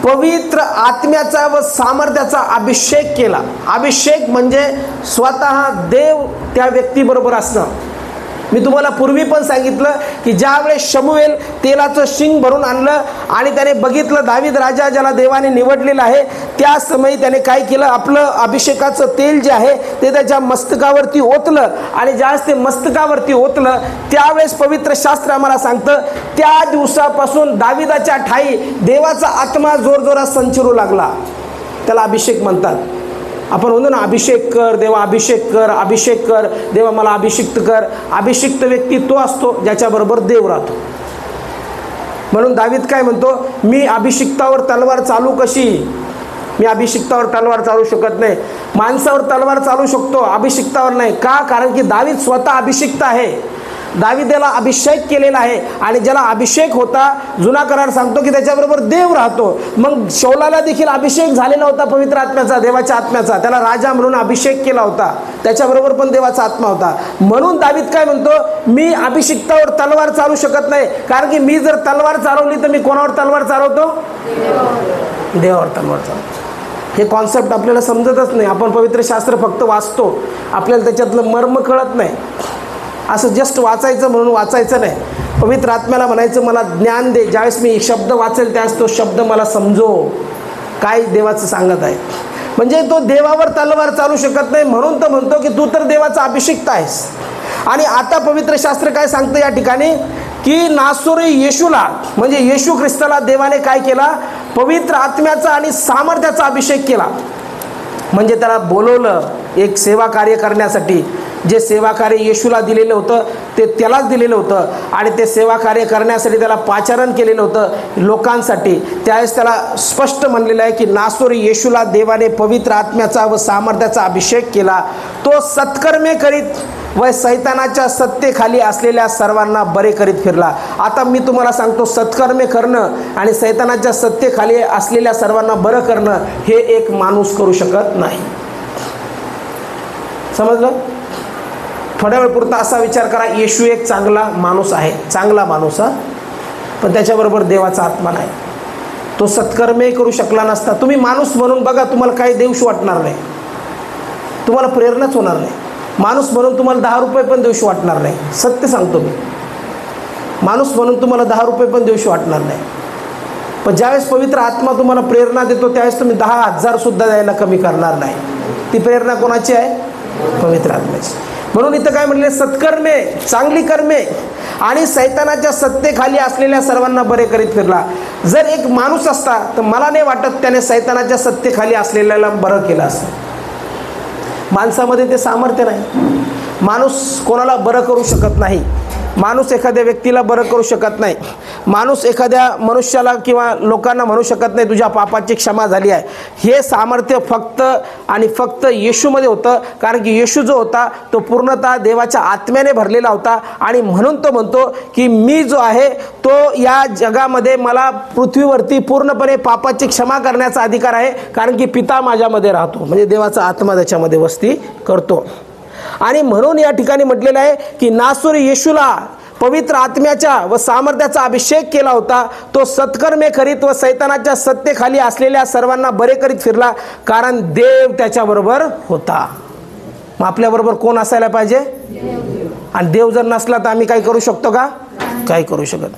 पवित्र आत्म्याचा व सामर्थ्याचा अभिषेक केला. अभिषेक म्हणजे स्वतः देव त्या व्यक्तीबरोबर असणं. मी तुम्हाला पूर्वी पण सांगितलं की ज्यावेळेस शमूएल तेलाचं शिंग भरून आणलं आणि त्याने बघितलं दावीद राजा ज्याला देवाने निवडलेला आहे, त्या समयी त्याने काय केलं, आपलं अभिषेकाचं तेल जे आहे ते त्याच्या मस्तकावरती ओतलं. आणि ज्यावेळेस ते मस्तकावरती ओतलं त्यावेळेस पवित्र शास्त्र आम्हाला सांगतं, त्या दिवसापासून दाविदाच्या ठाई देवाचा आत्मा जोरजोरात संचरू लागला. त्याला अभिषेक म्हणतात. आपण म्हणतो ना, अभिषेक कर देवा, अभिषेक कर, अभिषेक कर देवा, मला अभिषिक्त कर. अभिषिक्त व्यक्ती तो असतो ज्याच्याबरोबर देव राहतो. म्हणून दावीद काय म्हणतो, मी अभिषिक्तावर तलवार चालू कशी? मी अभिषिक्तावर तलवार चालू शकत नाही. माणसावर तलवार चालू शकतो, अभिषिक्तावर नाही. का? कारण की दावीद स्वतः अभिषिक्त आहे. दावीदेला अभिषेक केलेला आहे आणि ज्याला अभिषेक होता, जुना करार सांगतो की त्याच्याबरोबर देव राहतो. मग शौलाला देखील अभिषेक झालेला होता पवित्र आत्म्याचा, देवाच्या आत्म्याचा. त्याला राजा म्हणून अभिषेक केला होता, त्याच्याबरोबर पण देवाचा आत्मा होता. म्हणून दावीद काय म्हणतो, मी अभिषिक्तावर तलवार चालू शकत नाही. कारण की मी जर तलवार चालवली तर मी कोणावर तलवार चालवतो? देवावर तलवार चालवतो. हे कॉन्सेप्ट आपल्याला समजतच नाही. आपण पवित्र शास्त्र फक्त वाचतो, आपल्याला त्याच्यातलं मर्म कळत नाही. असं जस्ट वाचायचं म्हणून वाचायचं नाही. पवित्र आत्म्याला म्हणायचं, मला ज्ञान दे. ज्यावेळेस मी शब्द वाचेल त्यावेळेस तो शब्द मला समजो काय देवाचं सांगत आहे. म्हणजे तो देवावर तलवार चालू शकत नाही. म्हणून तो म्हणतो की तू तर देवाचा अभिषिक्त आहेस. आणि आता पवित्र शास्त्र काय सांगतं या ठिकाणी की नासोरी येशूला, म्हणजे येशू ख्रिस्ताला देवाने काय केला, पवित्र आत्म्याचा आणि सामर्थ्याचा अभिषेक केला. म्हणजे त्याला बोलवलं एक सेवा कार्य करण्यासाठी. जे सेवा कार्य येशूला दिलेलं होतं ते त्यालाच दिलेलं होतं आणि ते सेवा कार्य करण्यासाठी त्याला पाचारण केलेलं होतं लोकांसाठी. त्यावेळेस त्याला स्पष्ट म्हणलेलं आहे की नासोरी येशूला देवाने पवित्र आत्म्याचा व सामर्थ्याचा अभिषेक केला. तो सत्कर्मे करीत व सैतानाच्या सत्तेखाली असलेल्या सर्वांना बरे करीत फिरला. आता मी तुम्हाला सांगतो, सत्कर्मे करणं आणि सैतानाच्या सत्तेखाली असलेल्या सर्वांना बरं करणं हे एक माणूस करू शकत नाही. समजलं? थोड्या वेळपुरता असा विचार करा, येशू एक चांगला माणूस आहे, चांगला माणूस हा, पण त्याच्याबरोबर देवाचा आत्मा नाही. तो सत्कर्मही करू शकला नसता. तुम्ही माणूस म्हणून बघा, तुम्हाला काही देऊशी वाटणार नाही, तुम्हाला प्रेरणाच होणार नाही. माणूस म्हणून तुम्हाला 10 रुपये पण देऊशी वाटणार नाही. सत्य सांगतो मी, माणूस म्हणून तुम्हाला 10 रुपये पण देऊशी वाटणार नाही. पण ज्यावेळेस पवित्र आत्मा तुम्हाला प्रेरणा देतो त्यावेळेस तुम्ही 10,000 सुद्धा द्यायला कमी करणार नाही. ती प्रेरणा कोणाची आहे? पवित्र आत्म्याची. म्हणून इथं काय म्हणले, सत्कर्मे, चांगली कर्मे आणि सैतानाच्या सत्तेखाली असलेल्या सर्वांना बरे करीत फिरला. जर एक माणूस असता तर मला नाही वाटत त्याने सैतानाच्या सत्तेखाली असलेल्याला बरं केलं असतं. माणसामध्ये ते सामर्थ्य नाही. माणूस कोणाला बरं करू शकत नाही. माणूस एखाद्या व्यक्तीला बरं करू शकत नाही. माणूस एखाद्या मनुष्याला किंवा लोकांना म्हणू शकत नाही तुझ्या पापाची क्षमा झाली आहे. हे सामर्थ्य फक्त आणि फक्त येशूमध्ये होतं, कारण की येशू जो होता तो पूर्णतः देवाच्या आत्म्याने भरलेला होता. आणि म्हणून तो म्हणतो की मी जो आहे तो या जगामध्ये मला पृथ्वीवरती पूर्णपणे पापाची क्षमा करण्याचा अधिकार आहे, कारण की पिता माझ्यामध्ये राहतो, म्हणजे देवाचा आत्मा त्याच्यामध्ये वस्ती करतो. आणि म्हणून या ठिकाणी म्हटलेलं आहे की नासुरी येशूला पवित्र आत्म्याच्या व सामर्थ्याचा अभिषेक केला होता. तो सत्कर्मे करीत व सैतानाच्या सत्तेखाली असलेल्या सर्वांना बरे करीत फिरला, कारण देव त्याच्याबरोबर होता. मग आपल्याबरोबर कोण असायला पाहिजे? आणि देव जर नसला तर आम्ही काही करू शकतो का? काही करू शकत.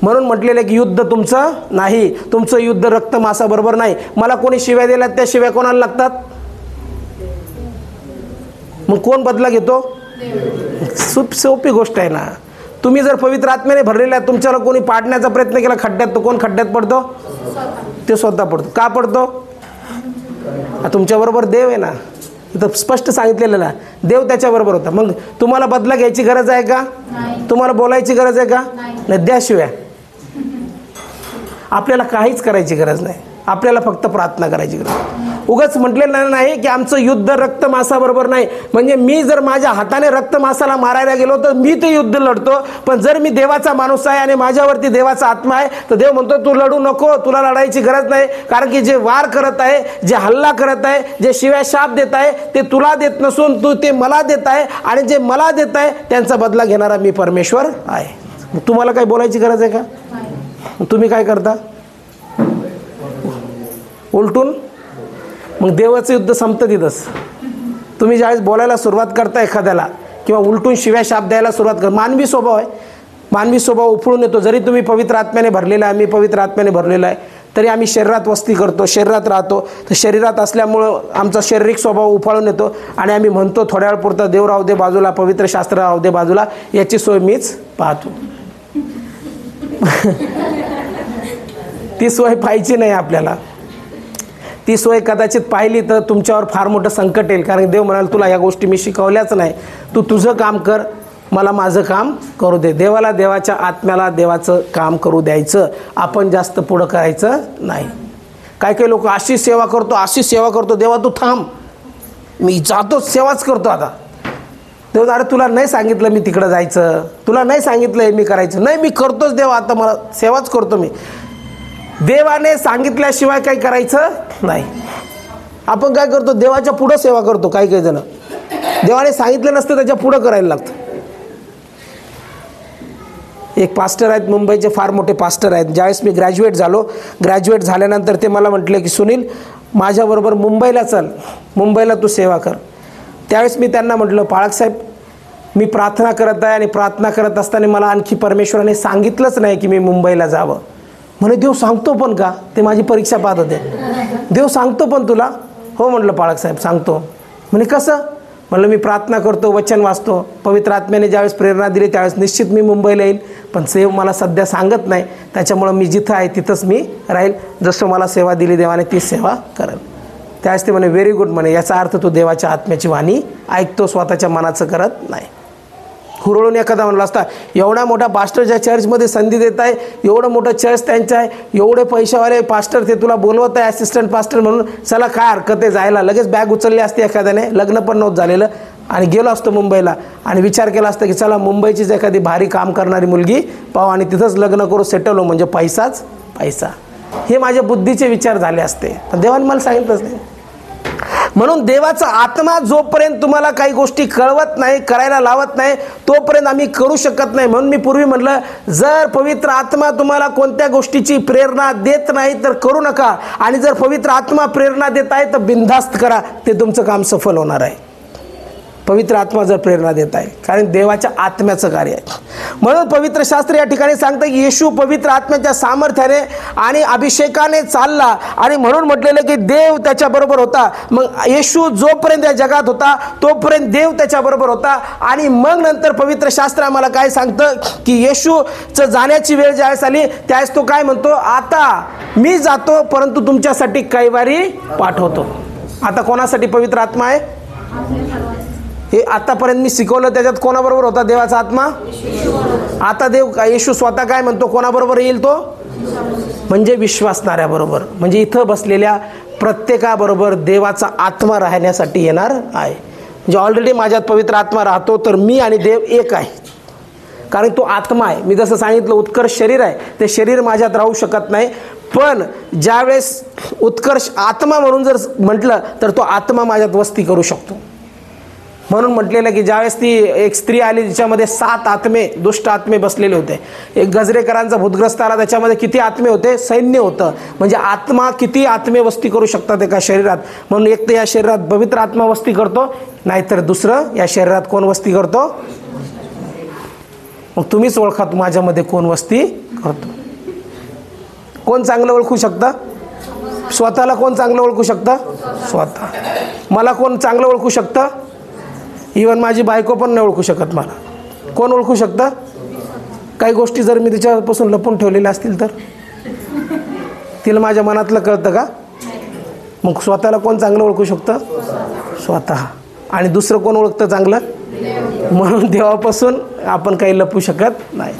म्हणून म्हटलेलं की युद्ध तुमचं नाही, तुमचं युद्ध रक्त मांसाबरोबर नाही. मला कोणी शिव्या दिल्यात त्या शिव्या कोणाला लागतात? मग कोण बदला घेतो? सोपी गोष्ट आहे ना. तुम्ही जर पवित्र आत्म्याने भरलेल्या तुमच्याला कोणी पाडण्याचा प्रयत्न केला खड्ड्यात, तो कोण खड्ड्यात पडतो? ते स्वतः पडतो. का पडतो? तुमच्याबरोबर देव आहे ना, इथं स्पष्ट सांगितलेलं ना, देव त्याच्याबरोबर होता. मग तुम्हाला बदला घ्यायची गरज आहे का? तुम्हाला बोलायची गरज आहे का? नाही. द्याशिवाय आपल्याला काहीच करायची गरज नाही, आपल्याला फक्त प्रार्थना करायची गरज. उगाच म्हटलेलं नाही की आमचं युद्ध रक्त मांसाबरोबर नाही. म्हणजे मी जर माझ्या हाताने रक्त मांसाला मारायला गेलो तर मी ते युद्ध लढतो, पण जर मी देवाचा माणूस आहे आणि माझ्यावरती देवाचा आत्मा आहे तर देव म्हणतो तू लढू नको, तुला लढायची गरज नाही. कारण की जे वार करत आहे, जे हल्ला करत आहे, जे शिव्या शाप देत आहे ते तुला देत नसून तू ते मला देत आहे, आणि जे मला देत आहे त्यांचा बदला घेणारा मी परमेश्वर आहे. तुम्हाला काही बोलायची गरज आहे का? तुम्ही काय करता? उलटून मग देवाचं युद्ध संपतं तिथंच. तुम्ही ज्यावेळेस बोलायला सुरुवात करता एखाद्याला किंवा उलटून शिव्या शाप द्यायला सुरुवात कर, मानवी स्वभाव आहे, मानवी स्वभाव उफळून येतो. जरी तुम्ही पवित्र आत्म्याने भरलेला आहे, मी पवित्र आत्म्याने भरलेला आहे, तरी आम्ही शरीरात वस्ती करतो, शरीरात राहतो. तर शरीरात असल्यामुळं आमचा शारीरिक स्वभाव उफाळून येतो आणि आम्ही म्हणतो थोड्या वेळपुरता देव राहू दे बाजूला, पवित्र शास्त्र राहू दे बाजूला, याची सोय मीच पाहतो. ती सोय पाहिजे नाही आपल्याला. ती सोय कदाचित पाहिली तर तुमच्यावर फार मोठं संकट येईल, कारण देव म्हणाल तुला या गोष्टी मी शिकवल्याच नाही, तू तुझं काम कर, मला माझं काम करू दे. देवाला देवाच्या आत्म्याला देवाचं काम करू द्यायचं, आपण जास्त पुढं करायचं नाही. काही काही लोक अशी सेवा करतो, अशी सेवा करतो, देवा तू थांब, मी जातो सेवाच करतो. आता देव अरे तुला नाही सांगितलं मी तिकडं जायचं, तुला नाही सांगितलं हे मी करायचं, नाही मी करतोच देवा, आता मला सेवाच करतो मी. देवाने सांगितल्याशिवाय काही करायचं नाही. आपण काय करतो? देवाच्या पुढं सेवा करतो. काही काही जण देवाने सांगितलं नसतं त्याच्या पुढं करायला लागतं. एक पास्टर आहेत मुंबईचे, फार मोठे पास्टर आहेत. ज्यावेळेस मी ग्रॅज्युएट झाल्यानंतर ते मला म्हटले की सुनील माझ्याबरोबर मुंबईला चल, मुंबईला तू सेवा कर. त्यावेळेस मी त्यांना म्हटलं पाळकसाहेब मी प्रार्थना करत आहे आणि प्रार्थना करत असताना मला आणखी परमेश्वराने सांगितलंच नाही की मी मुंबईला जावं. म्हणे देव सांगतो पण का? ते माझी परीक्षा पाहत होते. देव सांगतो पण तुला? हो म्हटलं पाळकसाहेब सांगतो. म्हणे कसं? म्हणलं मी प्रार्थना करतो, वचन वाचतो, पवित्र आत्म्याने ज्यावेळेस प्रेरणा दिली त्यावेळेस निश्चित मी मुंबईला येईल, पण सेव मला सध्या सांगत नाही, त्याच्यामुळं मी जिथं आहे तिथंच मी राहील, जसं मला सेवा दिली देवाने तीच सेवा करेल. त्यावेळेस ते म्हणे व्हेरी गुड, म्हणे याचा अर्थ तो देवाच्या आत्म्याची वाणी ऐकतो, स्वतःच्या मनाचं करत नाही. हुरळून एखादा म्हणला असता एवढा मोठा पास्टर ज्या चर्चमध्ये संधी देत आहे, एवढं मोठं चर्च त्यांचं आहे, एवढे पैशावाले पास्टर ते तुला बोलवत आहे असिस्टंट पास्टर म्हणून, चला काय हरकत आहे जायला, लगेच बॅग उचलली असते एखाद्याने, लग्न पण नव्हतं झालेलं आणि गेलो असतो मुंबईला आणि विचार केला असता की चला मुंबईचीच एखादी भारी काम करणारी मुलगी पाहू आणि तिथंच लग्न करू, सेटल हो, म्हणजे पैसाच पैसा. हे माझ्या बुद्धीचे विचार झाले असते, पण देवाने मला सांगितलंच नाही. म्हणून देवाचा आत्मा जोपर्यंत तुम्हाला काही गोष्टी कळवत नाही, करायला लावत नाही, तोपर्यंत आम्ही करू शकत नाही. म्हणून मी पूर्वी म्हटलं जर पवित्र आत्मा तुम्हाला कोणत्या गोष्टीची प्रेरणा देत नाही तर करू नका, आणि जर पवित्र आत्मा प्रेरणा देत आहे तर बिनधास्त करा, ते तुमचं काम सफल होणार आहे. पवित्र आत्मा जर प्रेरणा देत आहे, कारण देवाच्या आत्म्याचं कार्य आहे. म्हणून पवित्र शास्त्र या ठिकाणी सांगतं की येशू पवित्र आत्म्याच्या सामर्थ्याने आणि अभिषेकाने चालला, आणि म्हणून म्हटलेलं की देव त्याच्याबरोबर होता. मग येशू जोपर्यंत या जगात होता तोपर्यंत देव त्याच्याबरोबर होता. आणि मग नंतर पवित्र शास्त्र आम्हाला काय सांगतं की येशूचं जाण्याची वेळ ज्यावेळेस आली त्यावेळेस तो काय म्हणतो, आता मी जातो परंतु तुमच्यासाठी कैवारी पाठवतो. आता कोणासाठी पवित्र आत्मा आहे? हे आतापर्यंत मी शिकवलं त्याच्यात कोणाबरोबर होता देवाचा आत्मा? आता येशू स्वतः काय म्हणतो, कोणाबरोबर येईल तो? म्हणजे विश्वासणाऱ्याबरोबर, म्हणजे इथं बसलेल्या प्रत्येकाबरोबर देवाचा आत्मा राहण्यासाठी येणार आहे. म्हणजे ऑलरेडी माझ्यात पवित्र आत्मा राहतो, तर मी आणि देव एक आहे, कारण तो आत्मा आहे. मी जसं सांगितलं उत्कर्ष शरीर आहे, ते शरीर माझ्यात राहू शकत नाही. पण ज्यावेळेस उत्कर्ष आत्मा म्हणून जर म्हटलं तर तो आत्मा माझ्यात वस्ती करू शकतो. म्हणून म्हटलेलं की ज्यावेळेस ती एक स्त्री आली जिच्यामध्ये 7 आत्मे, दुष्ट आत्मे बसलेले होते. एक गजरेकरांचा भूतग्रस्त आला, त्याच्यामध्ये किती आत्मे होते? सैन्य होतं. म्हणजे आत्मा किती आत्मे वस्ती करू शकतात एका शरीरात. म्हणून एक तर या शरीरात पवित्र आत्मा वस्ती करतो, नाहीतर दुसरं या शरीरात कोण वस्ती करतो? मग तुम्हीच ओळखा माझ्यामध्ये कोण वस्ती करतो. कोण चांगलं ओळखू शकतं? स्वतःला कोण चांगलं ओळखू शकतं? स्वतः. मला कोण चांगलं ओळखू शकतं? इवन माझी बायको पण नाही ओळखू शकत मला. कोण ओळखू शकतं? काही गोष्टी जर मी तिच्यापासून लपून ठेवलेल्या असतील तर तिला माझ्या मनातलं कळतं का? मग स्वतःला कोण चांगलं ओळखू शकतं? स्वतः. आणि दुसरं कोण ओळखतं चांगलं? म्हणून देवापासून आपण काही लपू शकत नाही.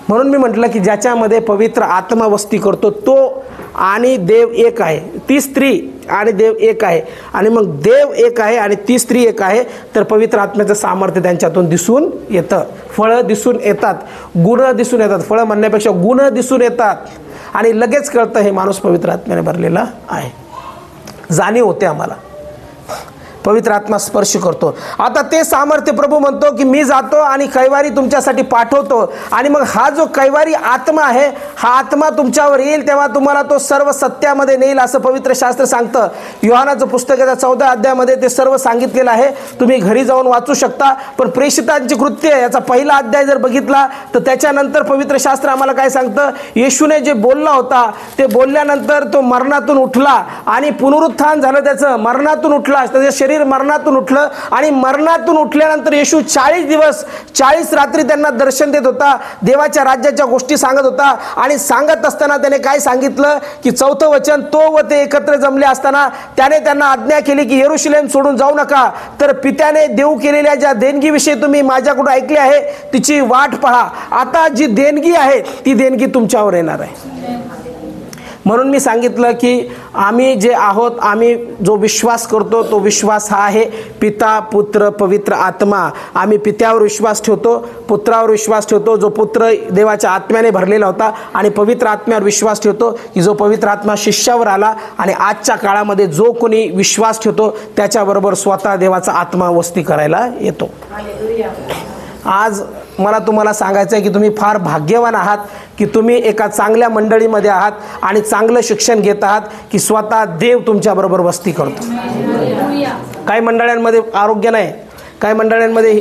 म्हणून मी म्हटलं की ज्याच्यामध्ये पवित्र आत्मा वस्ती करतो तो आणि देव एक आहे. ती स्त्री आणि देव एक आहे, आणि मग देव एक आहे आणि ती स्त्री एक आहे, तर पवित्र आत्म्याचं सामर्थ्य त्यांच्यातून दिसून येतं. फळं दिसून येतात, गुण दिसून येतात. फळं म्हणण्यापेक्षा गुण दिसून येतात, आणि लगेच कळतं हे माणूस पवित्र आत्म्याने भरलेला आहे. जाणीव होते आम्हाला, पवित्र आत्मा स्पर्श करतो. आता ते सामर्थ्य प्रभू म्हणतो की मी जातो आणि कैवारी तुमच्यासाठी पाठवतो, आणि मग हा जो कैवारी आत्मा आहे, हा आत्मा तुमच्यावर येईल तेव्हा तुम्हाला तो सर्व सत्यामध्ये नेईल, असं पवित्र शास्त्र सांगतं. योहानाचं पुस्तकाच्या 14 अध्यायामध्ये ते सर्व सांगितलेलं आहे. तुम्ही घरी जाऊन वाचू शकता. पण प्रेषितांची कृत्य याचा पहिला अध्याय जर बघितला तर त्याच्यानंतर पवित्र शास्त्र आम्हाला काय सांगतं? येशूने जे बोलला होता ते बोलल्यानंतर तो मरणातून उठला आणि पुनरुत्थान झालं त्याचं. मरणातून उठला, त्याचं शरीर मरणातून उठलं, आणि मरणातून उठल्यानंतर येशू 40 दिवस 40 रात्री त्यांना दर्शन देत होता, देवाच्या राज्याच्या गोष्टी सांगत होता. आणि सांगत असताना त्याने काय सांगितलं की 4थं वचन, तो व ते एकत्र जमले असताना त्याने त्यांना आज्ञा केली की यरूशलेम सोडून जाऊ नका, तर पित्याने देऊ केलेल्या ज्या देणगीविषयी तुम्ही माझ्याकडून ऐकले आहे तिची वाट पहा. आता जी देणगी आहे ती देणगी तुमच्यावर येणार आहे. म्हणून मी सांगितलं की आम्ही जे आहोत, आम्ही जो विश्वास करतो तो विश्वास हा आहे पिता, पुत्र, पवित्र आत्मा. आम्ही पित्यावर विश्वास ठेवतो, पुत्रावर विश्वास ठेवतो जो पुत्र देवाच्या आत्म्याने भरलेला होता, आणि पवित्र आत्म्यावर विश्वास ठेवतो की जो पवित्र आत्मा शिष्यावर आला. आणि आजच्या काळामध्ये जो कोणी विश्वास ठेवतो त्याच्याबरोबर स्वतः देवाचा आत्मा वस्ती करायला येतो. आज मला तुम्हाला सांगायचं आहे की तुम्ही फार भाग्यवान आहात की तुम्ही एका चांगल्या मंडळीमध्ये आहात आणि चांगलं शिक्षण घेत आहात की स्वतः देव तुमच्याबरोबर वस्ती करतो. काही मंडळांमध्ये आरोग्य नाही, काही मंडळांमध्ये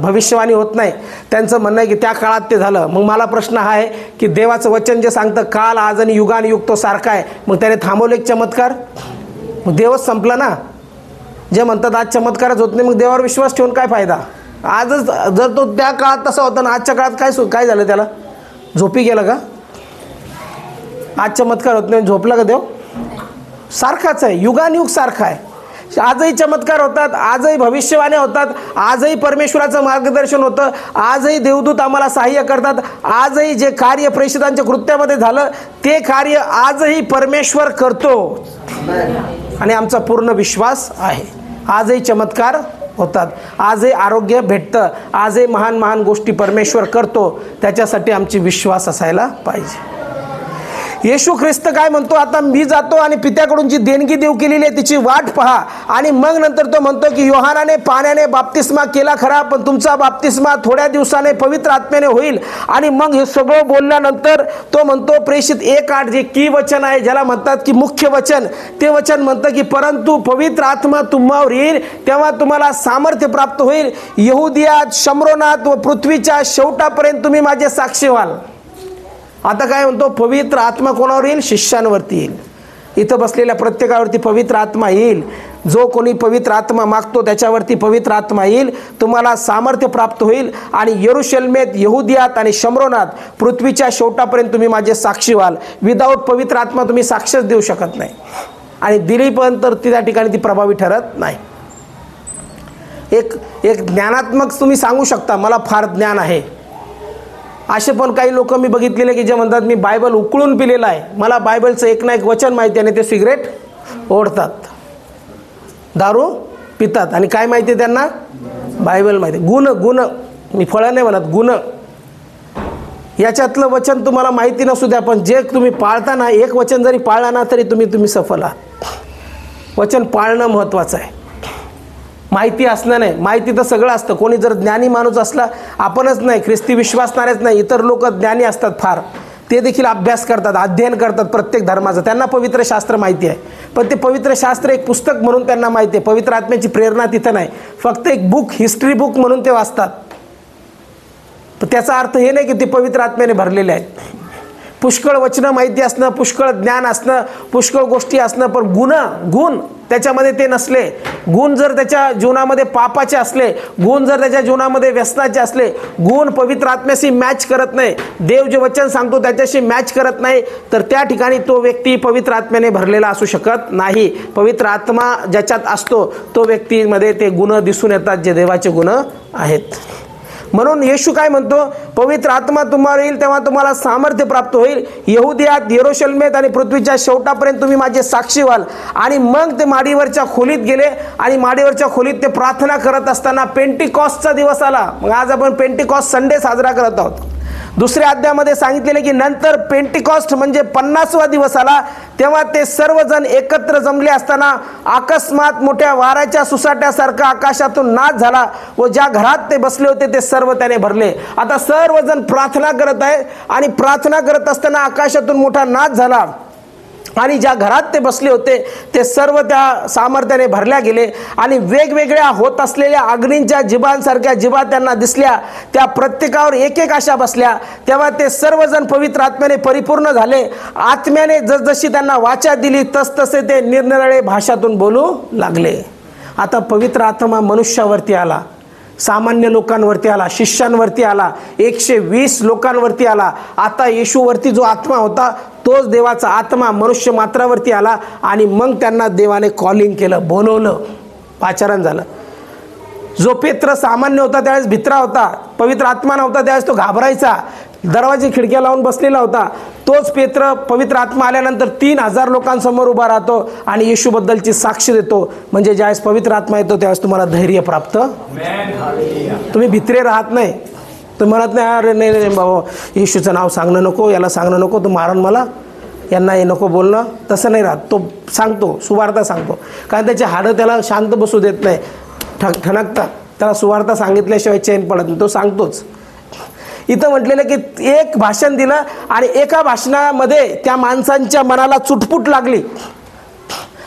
भविष्यवाणी होत नाही. त्यांचं म्हणणं आहे की त्या काळात ते झालं. मग मला प्रश्न हा आहे की देवाचं वचन जे सांगतं काल आज आणि युगानुयुग तो सारखा आहे, मग त्याने थांबवले एक चमत्कार? मग देवच संपला ना. जे म्हणतात आज चमत्कारच होत नाही, मग देवावर विश्वास ठेवून काय फायदा? आजच जर तो त्या काळात तसा होता ना, आजच्या काळात काय झालं? त्याला झोपी गेलं का? आज चमत्कार होत नाही, झोपला का देव? सारखाच आहे, युगानुयुग सारखा आहे. आजही चमत्कार होतात, आजही भविष्यवाण्या होतात, आजही परमेश्वराचं मार्गदर्शन होतं, आजही देवदूत आम्हाला सहाय्य करतात, आजही जे कार्य प्रेषितांच्या कृत्यामध्ये झालं ते कार्य आजही परमेश्वर करतो, आणि आमचा पूर्ण विश्वास आहे. आजही चमत्कार होतात, आजही आरोग्य भेटतं, आजही महान महान गोष्टी परमेश्वर करतो. त्याच्यासाठी आमची विश्वास असायला पाहिजे. येशू ख्रिस्त काय म्हणतो? आता मी जातो आणि पित्याकडून जी देणगी देऊ केलेली आहे तिची वाट पहा. आणि मग नंतर तो म्हणतो की योहानाने पाण्याने बाप्तिस्मा केला खरा, पण तुमचा बाप्तिस्मा थोड्या दिवसाने पवित्र आत्म्याने होईल. आणि मग हे सगळं बोलल्यानंतर तो म्हणतो प्रेषित 1:8 जे की वचन आहे, ज्याला म्हणतात की मुख्य वचन, ते वचन म्हणतं की परंतु पवित्र आत्मा तुम्हावर येईल तेव्हा तुम्हाला सामर्थ्य प्राप्त होईल. यहुदियात, शम्रोनात व पृथ्वीच्या शेवटापर्यंत तुम्ही माझे साक्षी व्हाल. आता काय म्हणतो? पवित्र आत्मा कोणावर येईल? शिष्यांवरती येईल. इथं बसलेल्या प्रत्येकावरती पवित्र आत्मा येईल. जो कोणी पवित्र आत्मा मागतो त्याच्यावरती पवित्र आत्मा येईल. तुम्हाला सामर्थ्य प्राप्त होईल, आणि यरूशलेमेत, यहुदियात आणि शम्रोनात, पृथ्वीच्या शेवटापर्यंत तुम्ही माझे साक्षी व्हाल. विदाऊट पवित्र आत्मा तुम्ही साक्षीच देऊ शकत नाही, आणि दिली पण तर त्या ठिकाणी ती प्रभावी ठरत नाही. एक ज्ञानात्मक तुम्ही सांगू शकता मला फार ज्ञान आहे. असे पण काही लोक मी बघितलेले की जे म्हणतात मी बायबल उकळून पिलेलं आहे, मला बायबलचं एक ना एक वचन माहिती आहे, आणि ते सिगरेट ओढतात, दारू पितात, आणि काय माहिती आहे त्यांना? बायबल माहिती. गुण मी फळं नाही म्हणत, गुण. याच्यातलं वचन तुम्हाला माहिती नसू द्या, पण जे तुम्ही पाळता ना, एक वचन जरी पाळला ना तरी तुम्ही सफल आहात. वचन पाळणं महत्त्वाचं आहे. माहिती असणं नाही, माहिती तर सगळं असतं. कोणी जर ज्ञानी माणूस असला, आपणच नाही, ख्रिस्ती विश्वासणारेच नाही, इतर लोक ज्ञानी असतात फार, ते देखील अभ्यास करतात, अध्ययन करतात प्रत्येक धर्माचं, त्यांना पवित्र शास्त्र माहिती आहे. पण ते पवित्र शास्त्र एक पुस्तक म्हणून त्यांना माहिती आहे, पवित्र आत्म्याची प्रेरणा तिथं नाही, फक्त एक बुक, हिस्ट्री बुक म्हणून ते वाचतात. पण त्याचा अर्थ हे नाही की ते पवित्र आत्म्याने भरलेले आहेत. पुष्कळ वचनं माहिती असणं, पुष्कळ ज्ञान असणं, पुष्कळ गोष्टी असणं, पण गुण त्याच्यामध्ये ते नसले, गुण जर त्याच्या जीवनामध्ये पापाचे असले, गुण जर त्याच्या जीवनामध्ये व्यसनाचे असले, गुण पवित्र आत्म्याशी मॅच करत नाही, देव जे वचन सांगतो त्याच्याशी मॅच करत नाही, तर त्या ठिकाणी तो व्यक्ती पवित्र आत्म्याने भरलेला असू शकत नाही. पवित्र आत्मा ज्याच्यात असतो तो व्यक्तीमध्ये ते गुण दिसून येतात जे देवाचे गुण आहेत. म्हणून येशू काय म्हणतो? पवित्र आत्मा तुम्हाला येईल तेव्हा तुम्हाला सामर्थ्य प्राप्त होईल, यहुदियात, यरूशलेमेत आणि पृथ्वीच्या शेवटापर्यंत तुम्ही माझे साक्षी व्हाल. आणि मग ते माडीवरच्या खोलीत गेले, आणि माडीवरच्या खोलीत ते प्रार्थना करत असताना पेंटिकॉस्टचा दिवस आला. मग आज आपण पेंटिकॉस्ट संडे साजरा करत आहोत. दुसऱ्या अध्यायामध्ये सांगितलेले की नंतर पेंटिकॉस्ट म्हणजे 50वा दिवस आला, तेव्हा ते सर्वजण एकत्र जमले असताना अकस्मात मोठ्या वाऱ्याच्या सुसाट्यासारखा आकाशातून नाद झाला, व ज्या घरात ते बसले होते ते सर्व त्याने भरले. आता सर्वजण प्रार्थना करत आहे, आणि प्रार्थना करत असताना आकाशातून मोठा नाद झाला, आणि ज्या घरात ते बसले होते ते सर्व त्या सामर्थ्याने भरल्या गेले. आणि वेगवेगळ्या होत असलेल्या अग्नींच्या जिभांसारख्या जिभा त्यांना दिसल्या, त्या प्रत्येकावर एक एक अशा बसल्या. तेव्हा ते सर्वजण पवित्र आत्म्याने परिपूर्ण झाले. आत्म्याने जसजशी त्यांना वाचा दिली तसतसे ते निरनिराळे भाषातून बोलू लागले. आता पवित्र आत्मा मनुष्यावरती आला, सामान्य लोकांवरती आला, शिष्यांवरती आला, 120 लोकांवरती आला. आता येशूवरती जो आत्मा होता तोच देवाचा आत्मा मनुष्य मात्रावरती आला, आणि मग त्यांना देवाने कॉलिंग केलं, बोलवलं, पाचारण झालं. जो पेत्र सामान्य होता त्यावेळेस भित्रा होता, पवित्र आत्मा नव्हता त्यावेळेस तो घाबरायचा, दरवाजे खिडक्या लावून बसलेला होता, तोच पेत्र पवित्र आत्मा आल्यानंतर 3000 लोकांसमोर उभा राहतो आणि येशूबद्दलची साक्ष देतो. म्हणजे ज्यावेळेस पवित्र आत्मा येतो त्यावेळेस तुम्हाला धैर्य प्राप्त, तुम्ही भित्रे राहत नाही. तुम्ही म्हणत नाही अरे नाही बाबा येशूचं नाव सांगणं नको, याला सांगणं नको, तो मारण मला, यांना हे नको बोलणं, तसं नाही राहत. तो सांगतो, सुवार्ता सांगतो, कारण त्याचे हाडं त्याला शांत बसू देत नाही, ठणकतात, त्याला सुवार्ता सांगितल्याशिवाय चैन पडत नाही, तो सांगतोच. इथं म्हटलेलं की एक भाषण दिलं, आणि एका भाषणामध्ये त्या माणसांच्या मनाला चुटपुट लागली.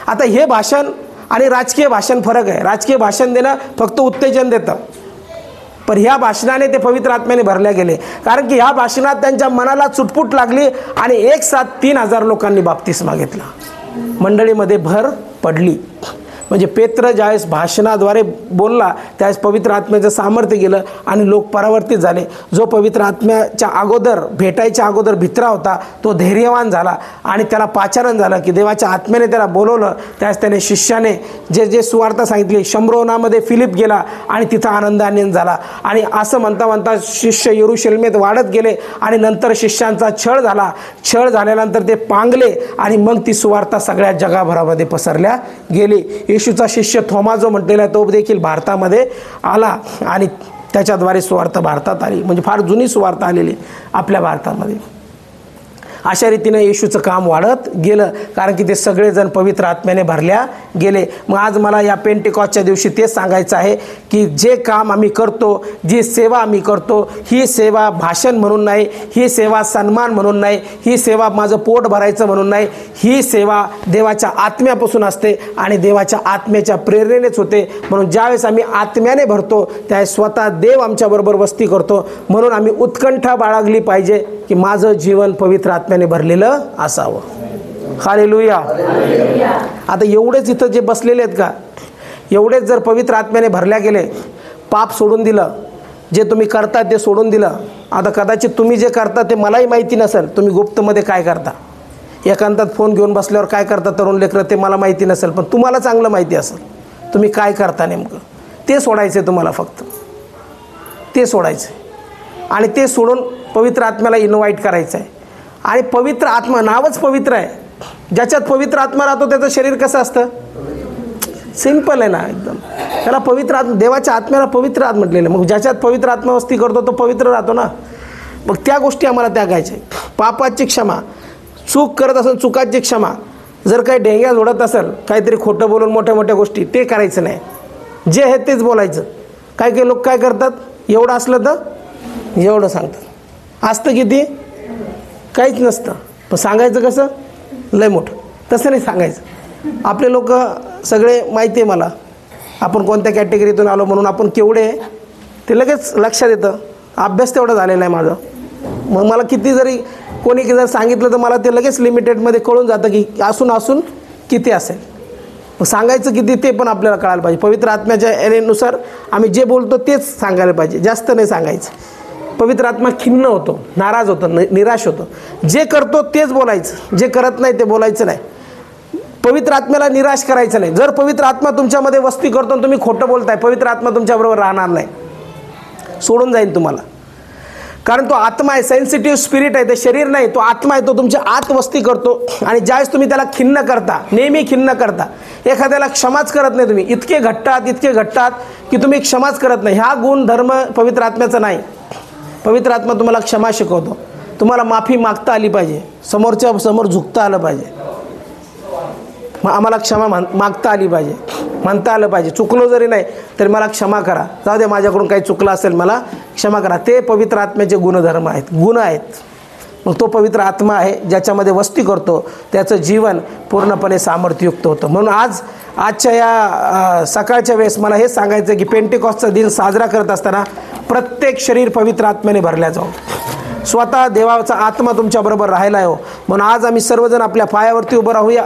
आता हे भाषण आणि राजकीय भाषण फरक आहे. राजकीय भाषण देणं फक्त उत्तेजन देतं, पण ह्या भाषणाने ते पवित्र आत्म्याने भरल्या गेले, कारण की ह्या भाषणात त्यांच्या मनाला चुटपुट लागली, आणि एक साथ 3000 लोकांनी बाप्तिस्मा घेतला, मंडळीमध्ये भर पडली. म्हणजे पेत्र ज्यावेळेस भाषणाद्वारे बोलला त्यावेळेस पवित्र आत्म्याचं सामर्थ्य गेलं आणि लोक परावर्तित झाले. जो पवित्र आत्म्याच्या अगोदर, भेटायच्या अगोदर भित्रा होता तो धैर्यवान झाला, आणि त्याला पाचारण झालं की देवाच्या आत्म्याने त्याला बोलवलं. त्यावेळेस त्याने शिष्याने जे जे सुवार्ता सांगितली, शम्रोनामध्ये फिलिप गेला आणि तिथं आनंद झाला. आणि असं म्हणता म्हणता शिष्य यरूशलेमेत वाढत गेले, आणि नंतर शिष्यांचा छळ झाला. छळ झाल्यानंतर ते पांगले, आणि मग ती सुवार्ता सगळ्या जगभरामध्ये पसरल्या गेली. येशूचा शिष्य थोमा जो म्हटलेला तो देखील भारतामध्ये आला, आणि त्याच्याद्वारे सुवार्ता भारतात आली. म्हणजे फार जुनी सुवार्ता आलेली आपल्या भारतामध्ये. अशा रीतीनं येशूचं काम वाढत गेलं, कारण की ते सगळेजण पवित्र आत्म्याने भरल्या गेले. मग आज मला या पेंटिकॉस्टच्या दिवशी तेच सांगायचं आहे की जे काम आम्ही करतो, जी सेवा आम्ही करतो, ही सेवा भाषण म्हणून नाही, ही सेवा सन्मान म्हणून नाही, ही सेवा माझं पोट भरायचं म्हणून नाही, ही सेवा देवाच्या आत्म्यापासून असते आणि देवाच्या आत्म्याच्या प्रेरणेनेच होते. म्हणून ज्यावेळेस आम्ही आत्म्याने भरतो त्यावेळेस स्वतः देव आमच्याबरोबर वस्ती करतो. म्हणून आम्ही उत्कंठा बाळगली पाहिजे की माझं जीवन पवित्र आत्म्याने भरलेलं असावं. हालेलुया. आता एवढेच इथं जे बसलेले आहेत का, एवढेच जर पवित्र आत्म्याने भरल्या गेले, पाप सोडून दिलं, जे तुम्ही करता ते सोडून दिलं. आता कदाचित तुम्ही जे करता ते मलाही माहिती नसेल, तुम्ही गुप्तमध्ये काय करता, एकांतात फोन घेऊन बसल्यावर काय करता तरुण लेकरं ते मला माहिती नसेल, पण तुम्हाला चांगलं माहिती असेल तुम्ही काय करता नेमकं. ते सोडायचं आहे तुम्हाला, फक्त ते सोडायचं आहे. आणि ते सोडून पवित्र आत्म्याला इन्व्हाइट करायचं आहे. आणि पवित्र आत्मा नावच पवित्र आहे. ज्याच्यात पवित्र आत्मा राहतो त्याचं शरीर कसं असतं? सिंपल आहे ना एकदम. त्याला पवित्र आत्मा, देवाच्या आत्म्याला पवित्र आत्मा म्हटलेलं. मग ज्याच्यात पवित्र आत्मा वस्ती करतो तो पवित्र राहतो ना. मग त्या गोष्टी आम्हाला त्यागायच्या. पापाची क्षमा, चूक करत असेल चुकाची क्षमा, जर काही डेंग्या जोडत असेल, काहीतरी खोटं बोलून मोठ्या मोठ्या गोष्टी, ते करायचं नाही. जे आहे तेच बोलायचं. काही काही लोक काय करतात, एवढं असलं तर एवढं सांगतात. असतं किती? काहीच नसतं. पण सांगायचं कसं? लय मोठं. तसं नाही सांगायचं. आपले लोक सगळे माहिती आहे मला, आपण कोणत्या कॅटेगरीतून आलो म्हणून आपण केवढे ते लगेच लक्षात येतं. अभ्यास तेवढा झालेला आहे माझा. मग मला किती जरी कोणी जर सांगितलं तर मला ते लगेच लिमिटेडमध्ये कळून जातं की असून किती असेल. मग सांगायचं किती ते पण आपल्याला कळायला पाहिजे. पवित्र आत्म्याच्या यानुसार आम्ही जे बोलतो तेच सांगायला पाहिजे, जास्त नाही सांगायचं. पवित्र आत्मा खिन्न होतो, नाराज होतो, निराश होतो. जे करतो तेच बोलायचं, जे करत नाही ते बोलायचं नाही. पवित्र आत्म्याला निराश करायचं नाही. जर पवित्र आत्मा तुमच्यामध्ये वस्ती करतो आणि तुम्ही खोटं बोलताय, पवित्र आत्मा तुमच्याबरोबर राहणार नाही, सोडून जाईल तुम्हाला. कारण तो आत्मा आहे, सेन्सिटिव्ह स्पिरिट आहे, ते शरीर नाही, तो आत्मा आहे. तो तुमच्या आत वस्ती करतो. आणि ज्यावेळेस तुम्ही त्याला खिन्न करता, नेहमी खिन्न करता, एखाद्याला क्षमाच करत नाही तुम्ही, इतके घट्टात की तुम्ही क्षमाच करत नाही, हा गुण धर्म पवित्र आत्म्याचा नाही. पवित्र आत्मा तुम्हाला क्षमा शिकवतो. तुम्हाला माफी मागता आली पाहिजे, समोरच्या समोर झुकता आलं पाहिजे, आम्हाला क्षमा मागता आली पाहिजे, म्हणता आलं पाहिजे. चुकलो जरी नाही तरी मला क्षमा करा, जाऊ दे माझ्याकडून काही चुकलं असेल, मला क्षमा करा. ते पवित्र आत्म्याचे गुणधर्म आहेत, गुण आहेत. मग तो पवित्र आत्मा आहे ज्याच्यामध्ये वस्ती करतो, त्याचं जीवन पूर्णपणे सामर्थ्ययुक्त होतं. म्हणून आजच्या या सकाळच्या वेळेस मला हे सांगायचं की पेंटिकॉस्टचा दिन साजरा करत असताना प्रत्येक शरीर पवित्र आत्म्याने भरल्या जाऊ. स्वतः देवाचा आत्मा तुमच्याबरोबर राहायला हो. म्हणून आज आम्ही सर्वजण आपल्या पायावरती उभं राहूया.